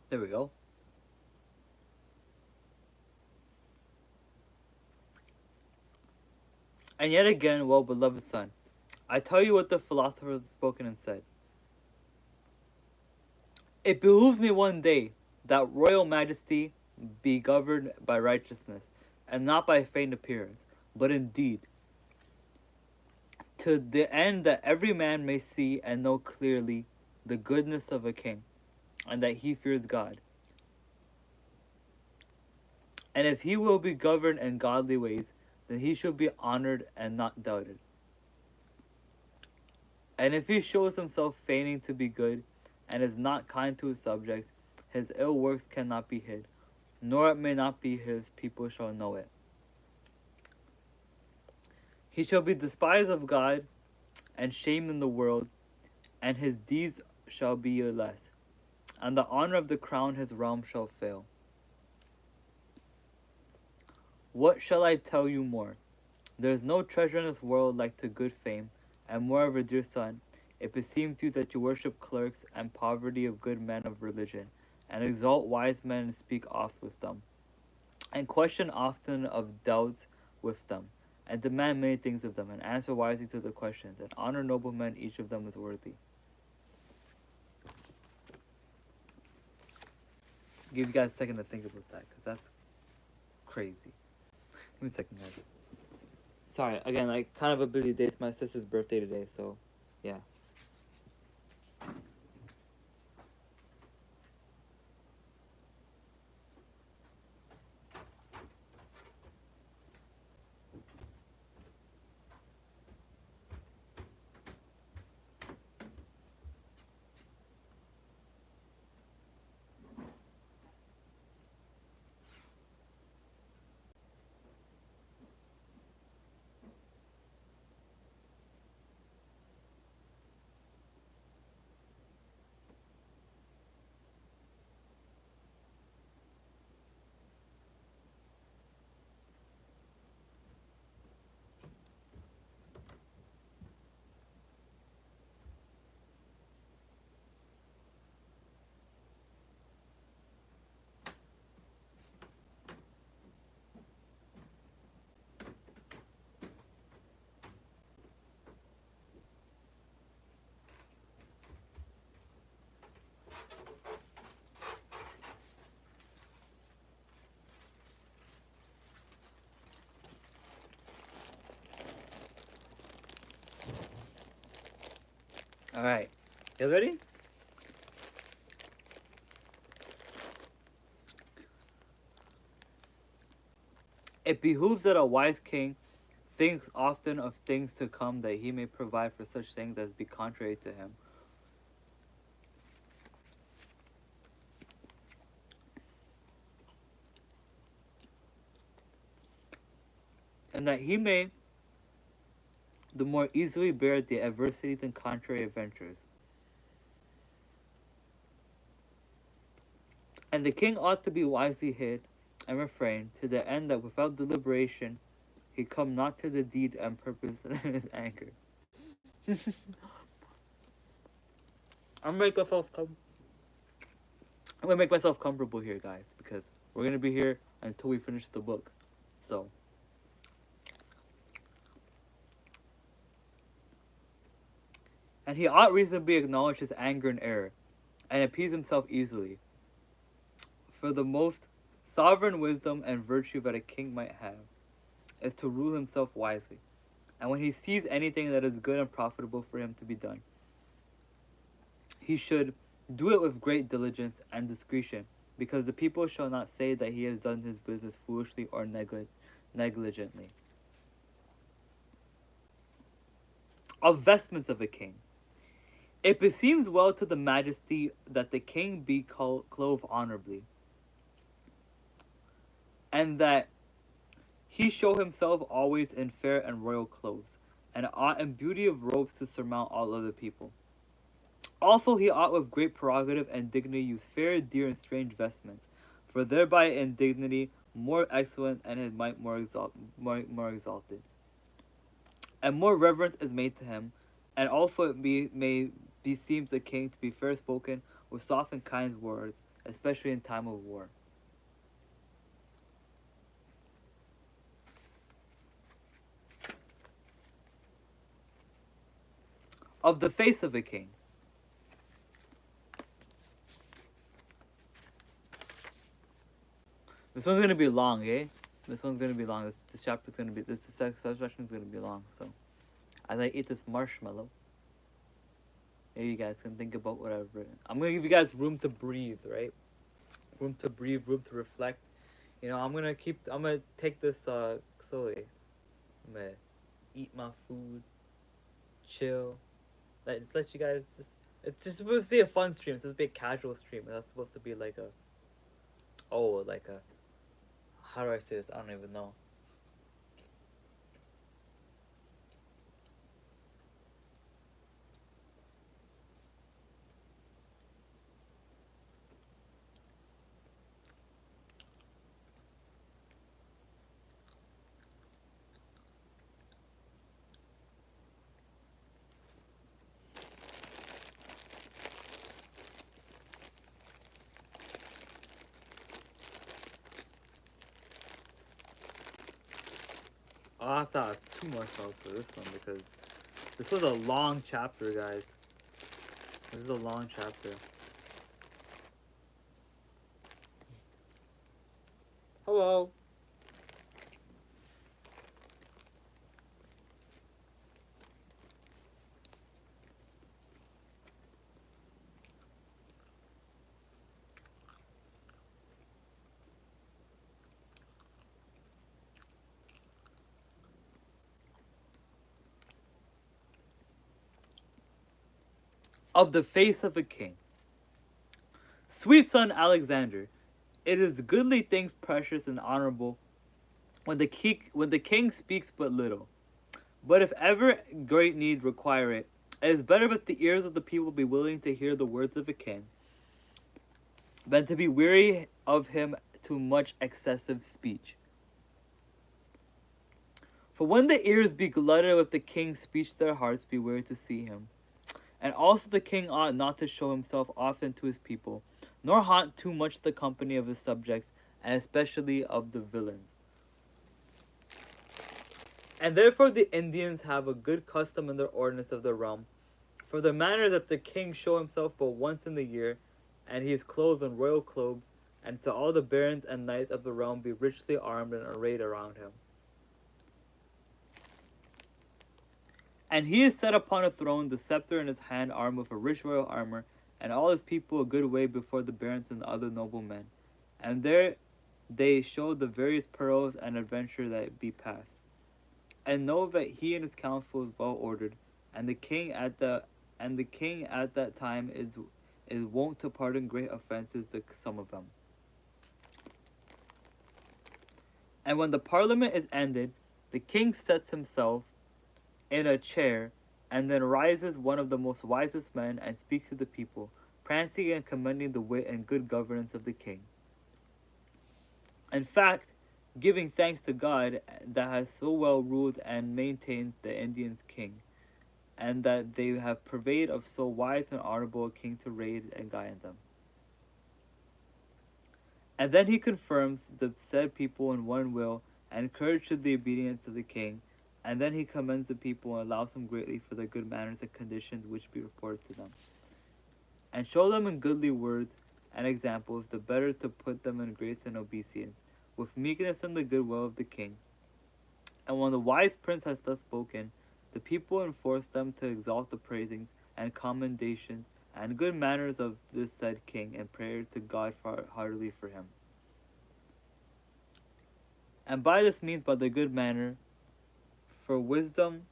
there we go. And yet again, well beloved son, I tell you what the philosophers have spoken and said. It behooves me one day that royal majesty be governed by righteousness, and not by feigned appearance, but indeed, to the end that every man may see and know clearly the goodness of a king, and that he fears God. And if he will be governed in godly ways, then he shall be honored and not doubted. And if he shows himself feigning to be good, and is not kind to his subjects, his ill works cannot be hid, nor it may not be his people shall know it. He shall be despised of God, and shamed in the world, and his deeds shall be less. and the honor of the crown his realm shall fail. What shall I tell you more? There is no treasure in this world like to good fame, and moreover, dear son, it beseems you that you worship clerks and poverty of good men of religion, and exalt wise men and speak oft with them, and question often of doubts with them, and demand many things of them, and answer wisely to the questions, and honor noble men, each of them is worthy. Give you guys a second to think about that, because that's crazy. Give me a second, guys. Sorry, again, like, kind of a busy day. It's my sister's birthday today, so, yeah. Alright. You guys ready? It behooves that a wise king thinks often of things to come, that he may provide for such things as be contrary to him. And that he may the more easily bear the adversities and contrary adventures. And the king ought to be wisely hid and refrain, to the end that without deliberation he come not to the deed and purpose in his anger. I'm gonna make myself comfortable here, guys, because we're gonna be here until we finish the book. So, and he ought reasonably acknowledge his anger and error, and appease himself easily. For the most sovereign wisdom and virtue that a king might have is to rule himself wisely, and when he sees anything that is good and profitable for him to be done, he should do it with great diligence and discretion, because the people shall not say that he has done his business foolishly or negligently. Of vestments of a king. It beseems well to the majesty that the king be clothed honorably, and that he show himself always in fair and royal clothes, and ought in beauty of robes to surmount all other people. Also he ought with great prerogative and dignity use fair, dear, and strange vestments, for thereby in dignity more excellent, and his might more exalted. And more reverence is made to him, and also it may beseems a king to be fair spoken with soft and kind words, especially in time of war. Of the face of a king. This one's gonna be long, eh? This one's gonna be long. This chapter's gonna be, this section is gonna be long. So, as I eat this marshmallow, maybe you guys can think about what I've written. I'm gonna give you guys room to breathe, right? Room to breathe, room to reflect. You know, I'm gonna take this slowly. I'm gonna eat my food, chill. Let you guys it's just supposed to be a fun stream. It's supposed to be a casual stream. It's not supposed to be like a, how do I say this? I don't even know. I'll have to have 2 more spells for this one because this was a long chapter, guys. This is a long chapter. Hello. Of the face of a king. Sweet son Alexander, it is goodly things precious and honorable when the king speaks but little. But if ever great need require it, it is better that the ears of the people be willing to hear the words of a king than to be weary of him too much excessive speech. For when the ears be glutted with the king's speech, their hearts be weary to see him. And also the king ought not to show himself often to his people, nor haunt too much the company of his subjects, and especially of the villains. And therefore the Indians have a good custom in their ordinance of their realm, for the manner that the king show himself but once in the year, and he is clothed in royal clothes, and to all the barons and knights of the realm be richly armed and arrayed around him. And he is set upon a throne, the scepter in his hand, armed with a rich royal armor, and all his people a good way before the barons and the other noblemen. And there they show the various perils and adventure that be past. And know that he and his council is well ordered, and the king at that time is wont to pardon great offences to some of them. And when the parliament is ended, the king sets himself in a chair, and then rises one of the most wisest men and speaks to the people, prancing and commending the wit and good governance of the king. In fact, giving thanks to God that has so well ruled and maintained the Indians' king, and that they have purveyed of so wise and honorable a king to raid and guide them. And then he confirms the said people in one will and encourages the obedience of the king. And then he commends the people and allows them greatly for their good manners and conditions which be reported to them. And show them in goodly words and examples, the better to put them in grace and obeisance, with meekness and the good will of the king. And when the wise prince has thus spoken, the people enforce them to exalt the praisings and commendations and good manners of this said king, and prayer to God heartily for him. And by this means, by the good manner, for wisdom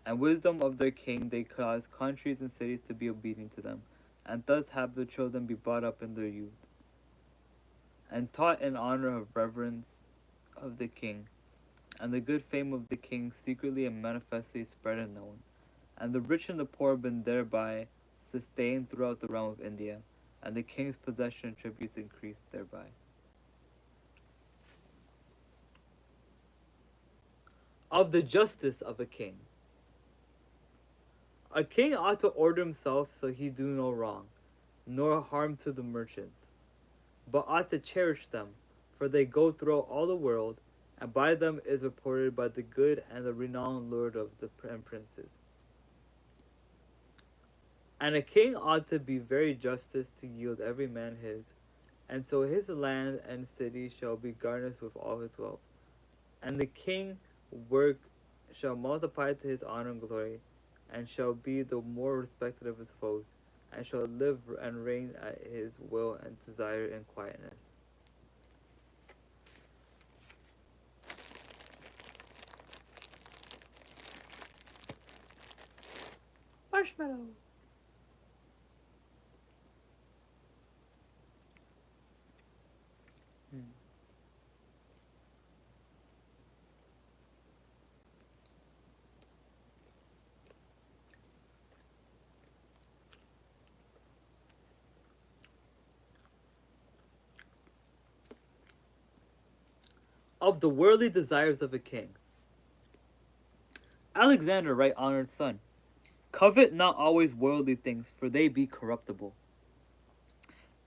of their king, they cause countries and cities to be obedient to them, and thus have the children be brought up in their youth, and taught in honor of reverence of the king, and the good fame of the king secretly and manifestly spread and known, and the rich and the poor have been thereby sustained throughout the realm of India, and the king's possession and tributes increased thereby. Of the justice of a king. A king ought to order himself so he do no wrong, nor harm to the merchants, but ought to cherish them, for they go throughout all the world, and by them is reported by the good and the renowned lord of the princes. And a king ought to be very justice to yield every man his, and so his land and city shall be garnished with all his wealth, and the king work shall multiply to his honor and glory, and shall be the more respected of his foes, and shall live and reign at his will and desire in quietness. Marshmallow. Of the worldly desires of a king. Alexander, right honored son, covet not always worldly things, for they be corruptible.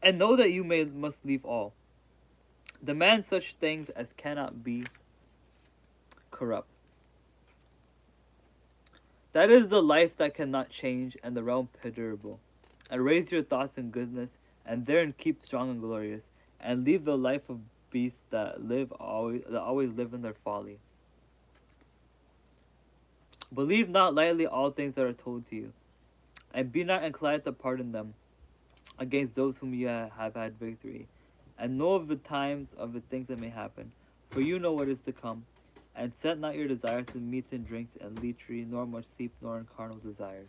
And know that you must leave all, Demand such things as cannot be corrupt. That is the life that cannot change, and the realm perdurable. And raise your thoughts in goodness, and therein keep strong and glorious, and leave the life of beasts that always live in their folly. Believe not lightly all things that are told to you, and be not inclined to pardon them against those whom you have had victory, and know of the times of the things that may happen, for you know what is to come. And set not your desires in meats and drinks and lechery, nor much sleep, nor in carnal desires.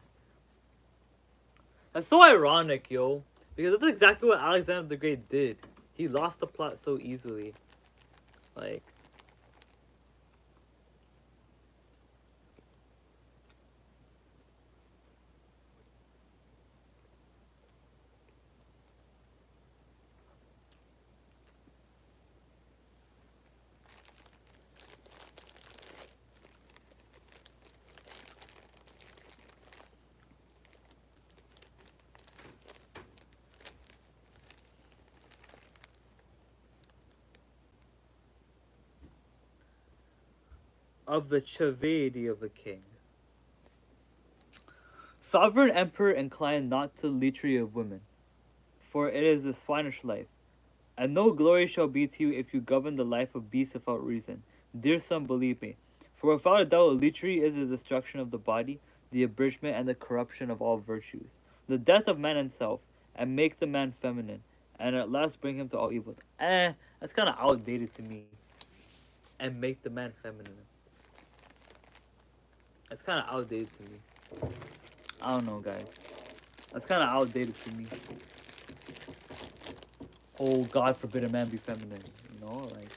That's so ironic, yo, because that's exactly what Alexander the Great did. He lost the plot so easily. Like, of the chivalry of a king. Sovereign emperor, incline not to lechery of women, for it is a swinish life. And no glory shall be to you if you govern the life of beasts without reason. Dear son, believe me. For without a doubt, lechery is the destruction of the body, the abridgment and the corruption of all virtues, the death of man himself, and make the man feminine, and at last bring him to all evils. That's kind of outdated to me. And make the man feminine. That's kind of outdated to me. I don't know, guys. That's kind of outdated to me. Oh, God forbid a man be feminine. You know, like.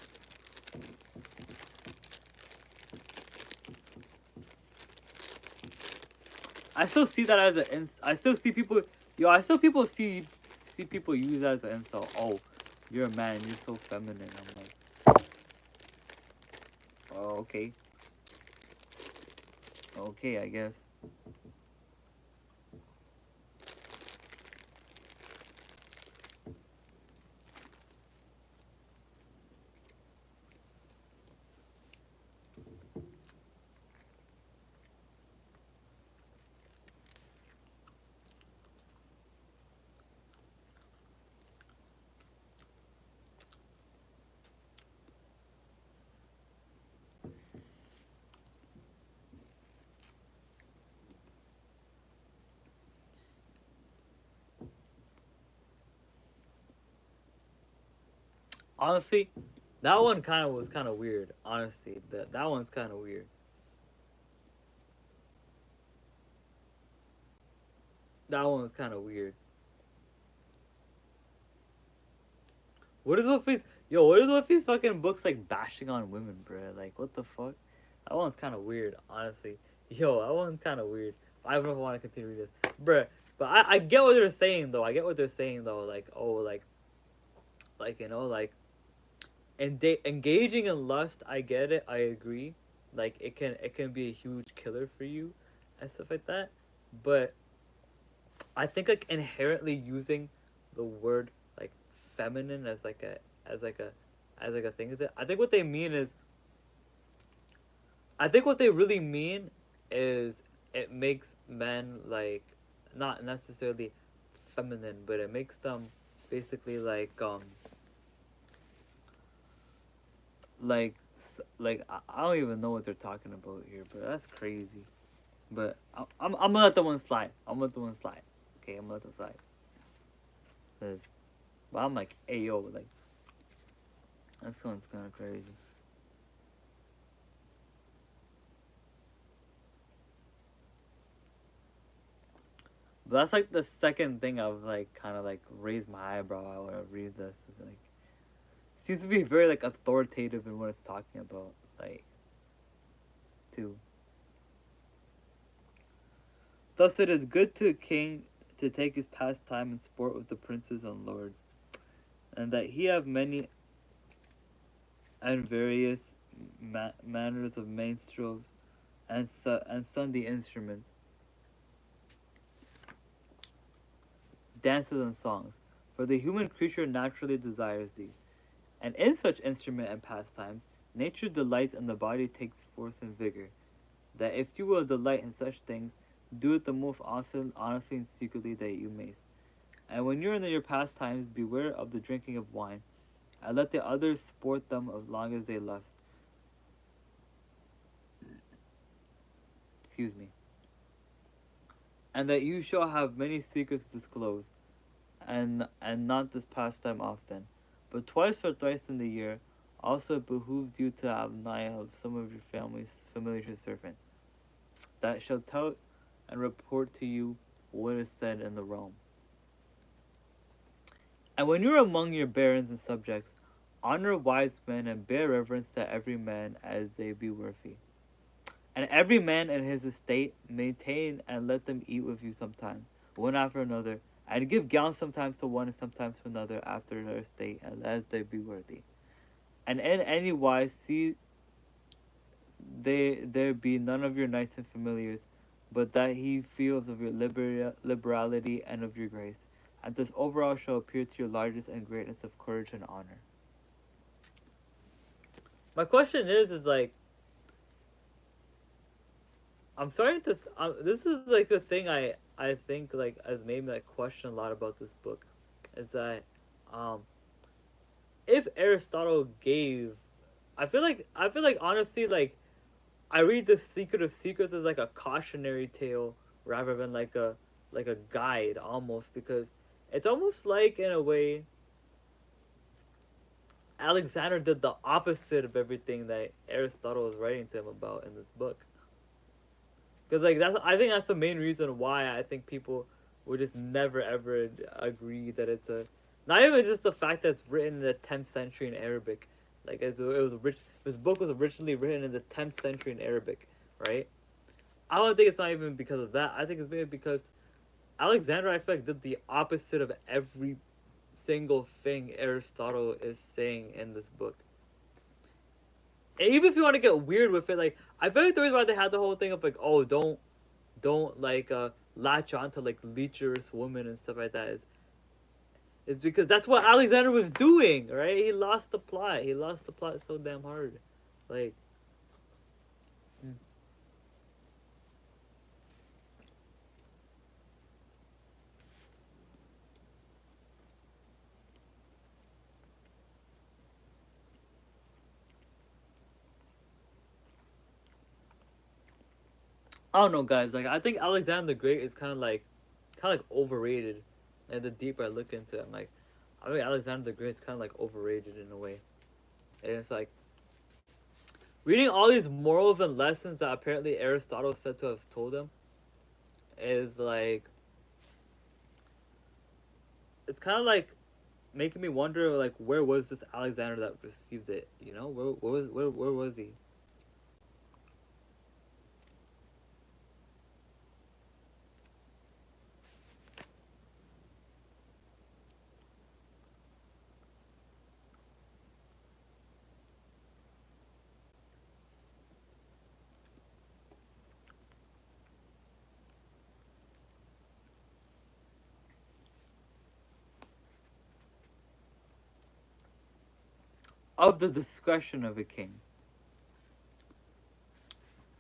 I still see that as an. I still see people. Yo, I still people see people use that as an insult. Oh, you're a man. You're so feminine. I'm like, oh, okay. Okay, I guess. Honestly, that one was kind of weird. Honestly, that one's kind of weird. That one was kind of weird. What is with these? Yo, what is with these fucking books like bashing on women, bruh? Like, what the fuck? That one's kind of weird, honestly. Yo, that one's kind of weird. I don't know if I want to continue reading this, bruh. But I get what they're saying though. I get what they're saying though. Like, oh, like you know, like, engaging in lust. I get it. I agree. Like, it can be a huge killer for you, and stuff like that. But I think like inherently using the word like feminine as like a as like a as like a thing. I think what they mean is I think what they really mean is it makes men like not necessarily feminine, but it makes them basically like I don't even know what they're talking about here, but that's crazy. But I'm gonna let the one slide. I'm gonna let the one slide. Okay, I'm gonna let them slide. 'Cause, but I'm like, hey yo, like this one's kind of crazy. But that's like the second thing I've like kind of like raised my eyebrow when I read this. It's like seems to be very like authoritative in what it's talking about, like too. Thus it is good to a king to take his pastime and sport with the princes and lords, and that he have many and various manners of minstrels and Sunday instruments, dances and songs. For the human creature naturally desires these, And in such instrument and pastimes, nature delights and the body takes force and vigor. That if you will delight in such things, do it the most often, honestly and secretly that you may. And when you're in your pastimes, beware of the drinking of wine, and let the others sport them as long as they lust. Excuse me. And that you shall have many secrets disclosed, and not this pastime often, but twice or thrice in the year. Also, it behooves you to have nigh of some of your family's familiar servants, that shall tell and report to you what is said in the realm. And when you are among your barons and subjects, honor wise men and bear reverence to every man as they be worthy. And every man in his estate maintain and let them eat with you sometimes, one after another, and give gowns sometimes to one and sometimes to another after their estate, and as they be worthy. And in any wise see there be none of your knights and familiars, but that he feels of your liberality and of your grace, and this overall shall appear to your largest and greatness of courage and honor. My question is like, I'm starting to. This is like the thing I think like has made me like question a lot about this book, is that, um, if Aristotle gave, I feel like honestly like I read the Secret of Secrets as like a cautionary tale rather than like a guide almost, because it's almost like in a way Alexander did the opposite of everything that Aristotle was writing to him about in this book. Because like I think that's the main reason why I think people would just never ever agree that it's a, not even just the fact that it's written in the 10th century in Arabic, like it was rich. This book was originally written in the 10th century in Arabic, right? I don't think it's not even because of that. I think it's maybe because Alexander, I feel like, did the opposite of every single thing Aristotle is saying in this book. And even if you want to get weird with it, like I feel like the reason why they had the whole thing of like, oh, don't like latch on to like lecherous women and stuff like that is because that's what Alexander was doing, right? He lost the plot. He lost the plot so damn hard, like. Mm. I don't know, guys. Like, I think Alexander the Great is kind of like overrated. And the deeper I look into it, I'm like, I think Alexander the Great is kind of like overrated in a way. And it's like reading all these morals and lessons that apparently Aristotle said to have told him is like, it's kind of like making me wonder like where was this Alexander that received it? You know, where was he? Of the discretion of a king.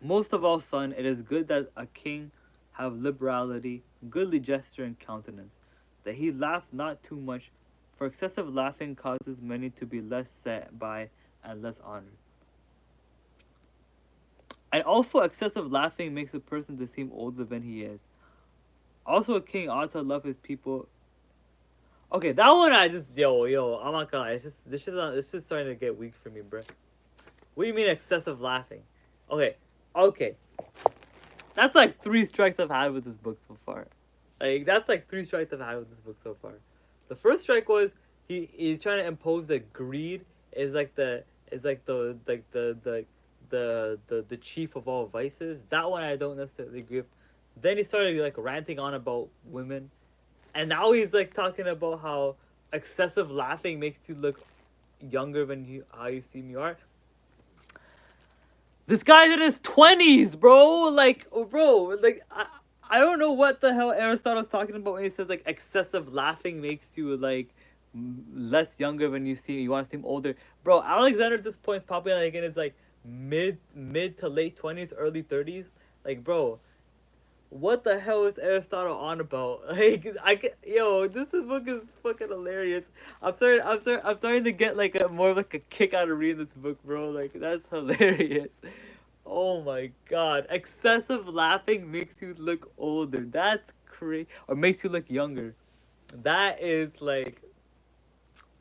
Most of all, son, it is good that a king have liberality, goodly gesture and countenance, that he laugh not too much, for excessive laughing causes many to be less set by and less honored. And also excessive laughing makes a person to seem older than he is. Also a king ought to love his people. Okay, that one I just I'm not gonna lie, it's just this shit's starting to get weak for me, bro. What do you mean excessive laughing? Okay, okay. That's like three strikes I've had with this book so far. Like that's like three strikes I've had with this book so far. The first strike was he's trying to impose that greed is like the chief of all vices. That one I don't necessarily agree with. Then he started like ranting on about women, and now he's like talking about how excessive laughing makes you look younger than you how you seem you are. This guy's in his 20s, bro. I don't know what the hell Aristotle's talking about when he says like excessive laughing makes you like less younger when you see you want to seem older. Bro, Alexander at this point is probably like in his like mid to late 20s, early 30s. Like, bro, what the hell is Aristotle on about? Like, this book is fucking hilarious. I'm starting to get like a more of like a kick out of reading this book, bro. Like, that's hilarious. Oh my god, excessive laughing makes you look older. That's crazy, or makes you look younger. That is like,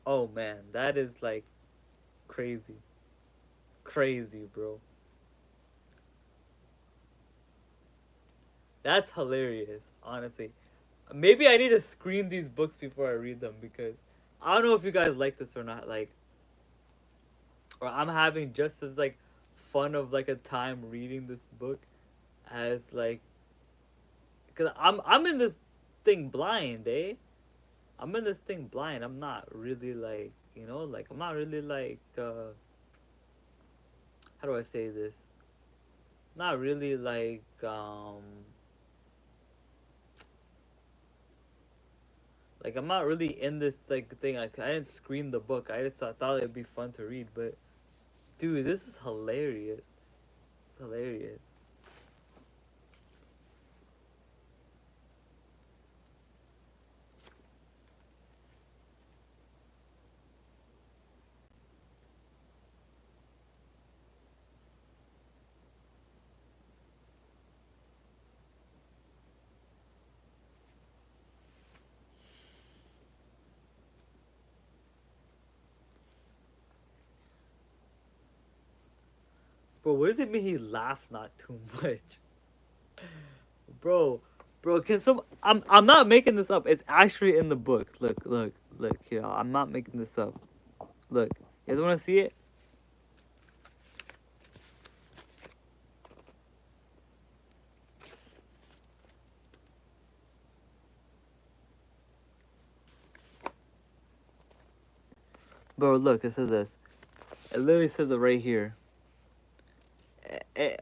oh man, that is like crazy, crazy, bro. That's hilarious, honestly. Maybe I need to screen these books before I read them because I don't know if you guys like this or not. Like, or I'm having just as like fun of like a time reading this book as like, cause I'm in this thing blind, eh? I'm in this thing blind. I'm not really like, like I'm not really like how do I say this? Not really like I'm not really in this like thing. Like I didn't screen the book. I just thought it'd be fun to read. But dude, this is hilarious. It's hilarious. Bro, what does it mean he laughed not too much? Bro, bro, can some I'm not making this up. It's actually in the book. Look here. I'm not making this up. Look. You guys wanna see it? Bro, look, it says this. It literally says it right here.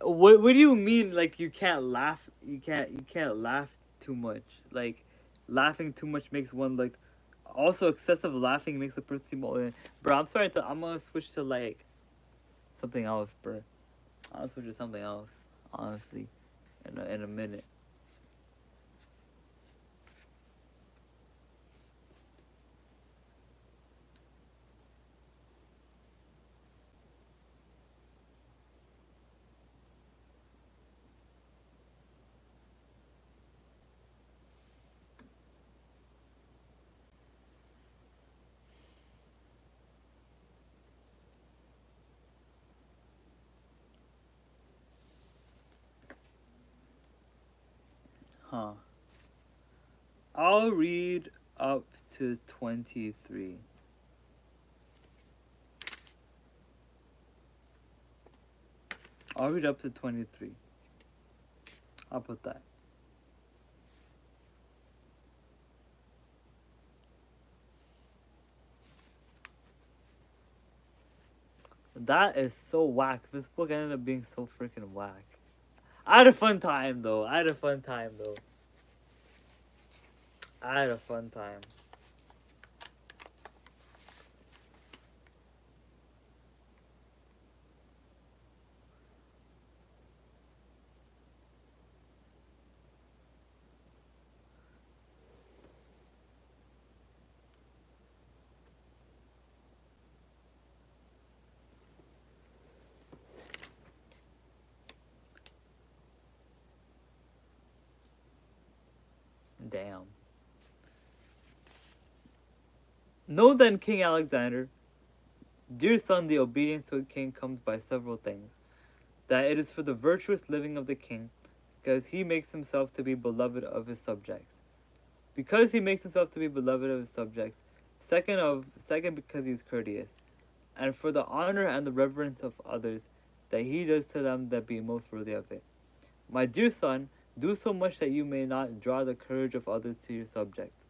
What do you mean like you can't laugh you can't laugh too much? Like laughing too much makes one like also excessive laughing makes a person seem older. Bro, I'm gonna switch to like something else, bro. I'll switch to something else, honestly, in a minute. Huh. I'll read up to 23. I'll read up to 23. I'll put that. That is so whack. This book ended up being so freaking whack. I had a fun time though. I had a fun time though. I had a fun time. Damn. Know then, King Alexander, dear son, the obedience to a king comes by several things. That it is for the virtuous living of the king, because he makes himself to be beloved of his subjects. Because he makes himself to be beloved of his subjects. Second because he is courteous, and for the honor and the reverence of others that he does to them that be most worthy of it. My dear son, do so much that you may not draw the courage of others to your subjects,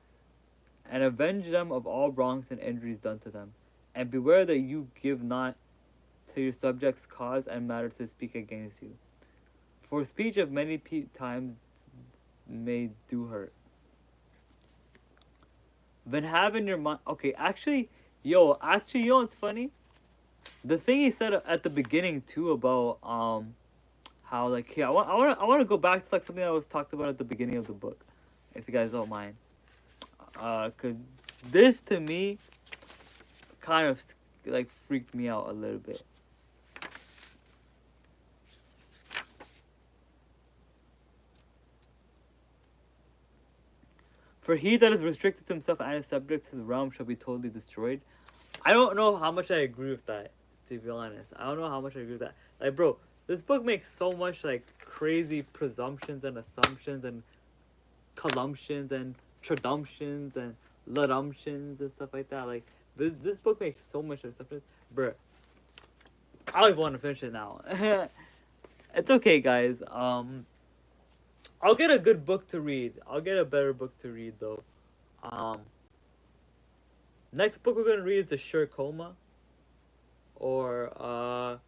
and avenge them of all wrongs and injuries done to them. And beware that you give not to your subjects cause and matter to speak against you. For speech of many times may do hurt. Been having your mind. Okay, actually, you know what's funny? The thing he said at the beginning too about how like here I want to go back to like something that was talked about at the beginning of the book, if you guys don't mind. Cause this to me kind of like freaked me out a little bit. For he that is restricted to himself and his subjects, his realm shall be totally destroyed. I don't know how much I agree with that, to be honest. I don't know how much I agree with that. Like, bro, this book makes so much like crazy presumptions and assumptions and collumptions and tradumptions and ludumtions and stuff like that. Like, this book makes so much assumptions, bro. I don't even want to finish it now. It's okay, guys. I'll get a good book to read. I'll get a better book to read though. Um, Next book we're gonna read is the Shirkoma, or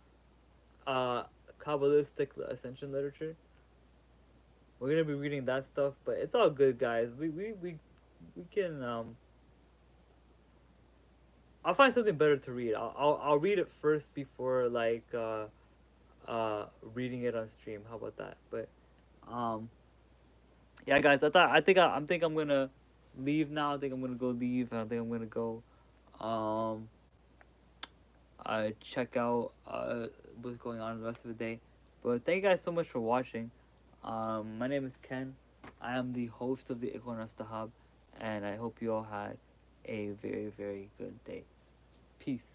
Kabbalistic Ascension literature. We're gonna be reading that stuff, but it's all good, guys. We can I'll find something better to read. I'll read it first before like reading it on stream. How about that? But um yeah, guys. I think I'm gonna leave now. I think I'm gonna go leave. I think I'm gonna go um check out what's going on the rest of the day. But thank you guys so much for watching. My name is Ken. I am the host of the Ikhwan Hub, and I hope you all had a very, very good day. Peace.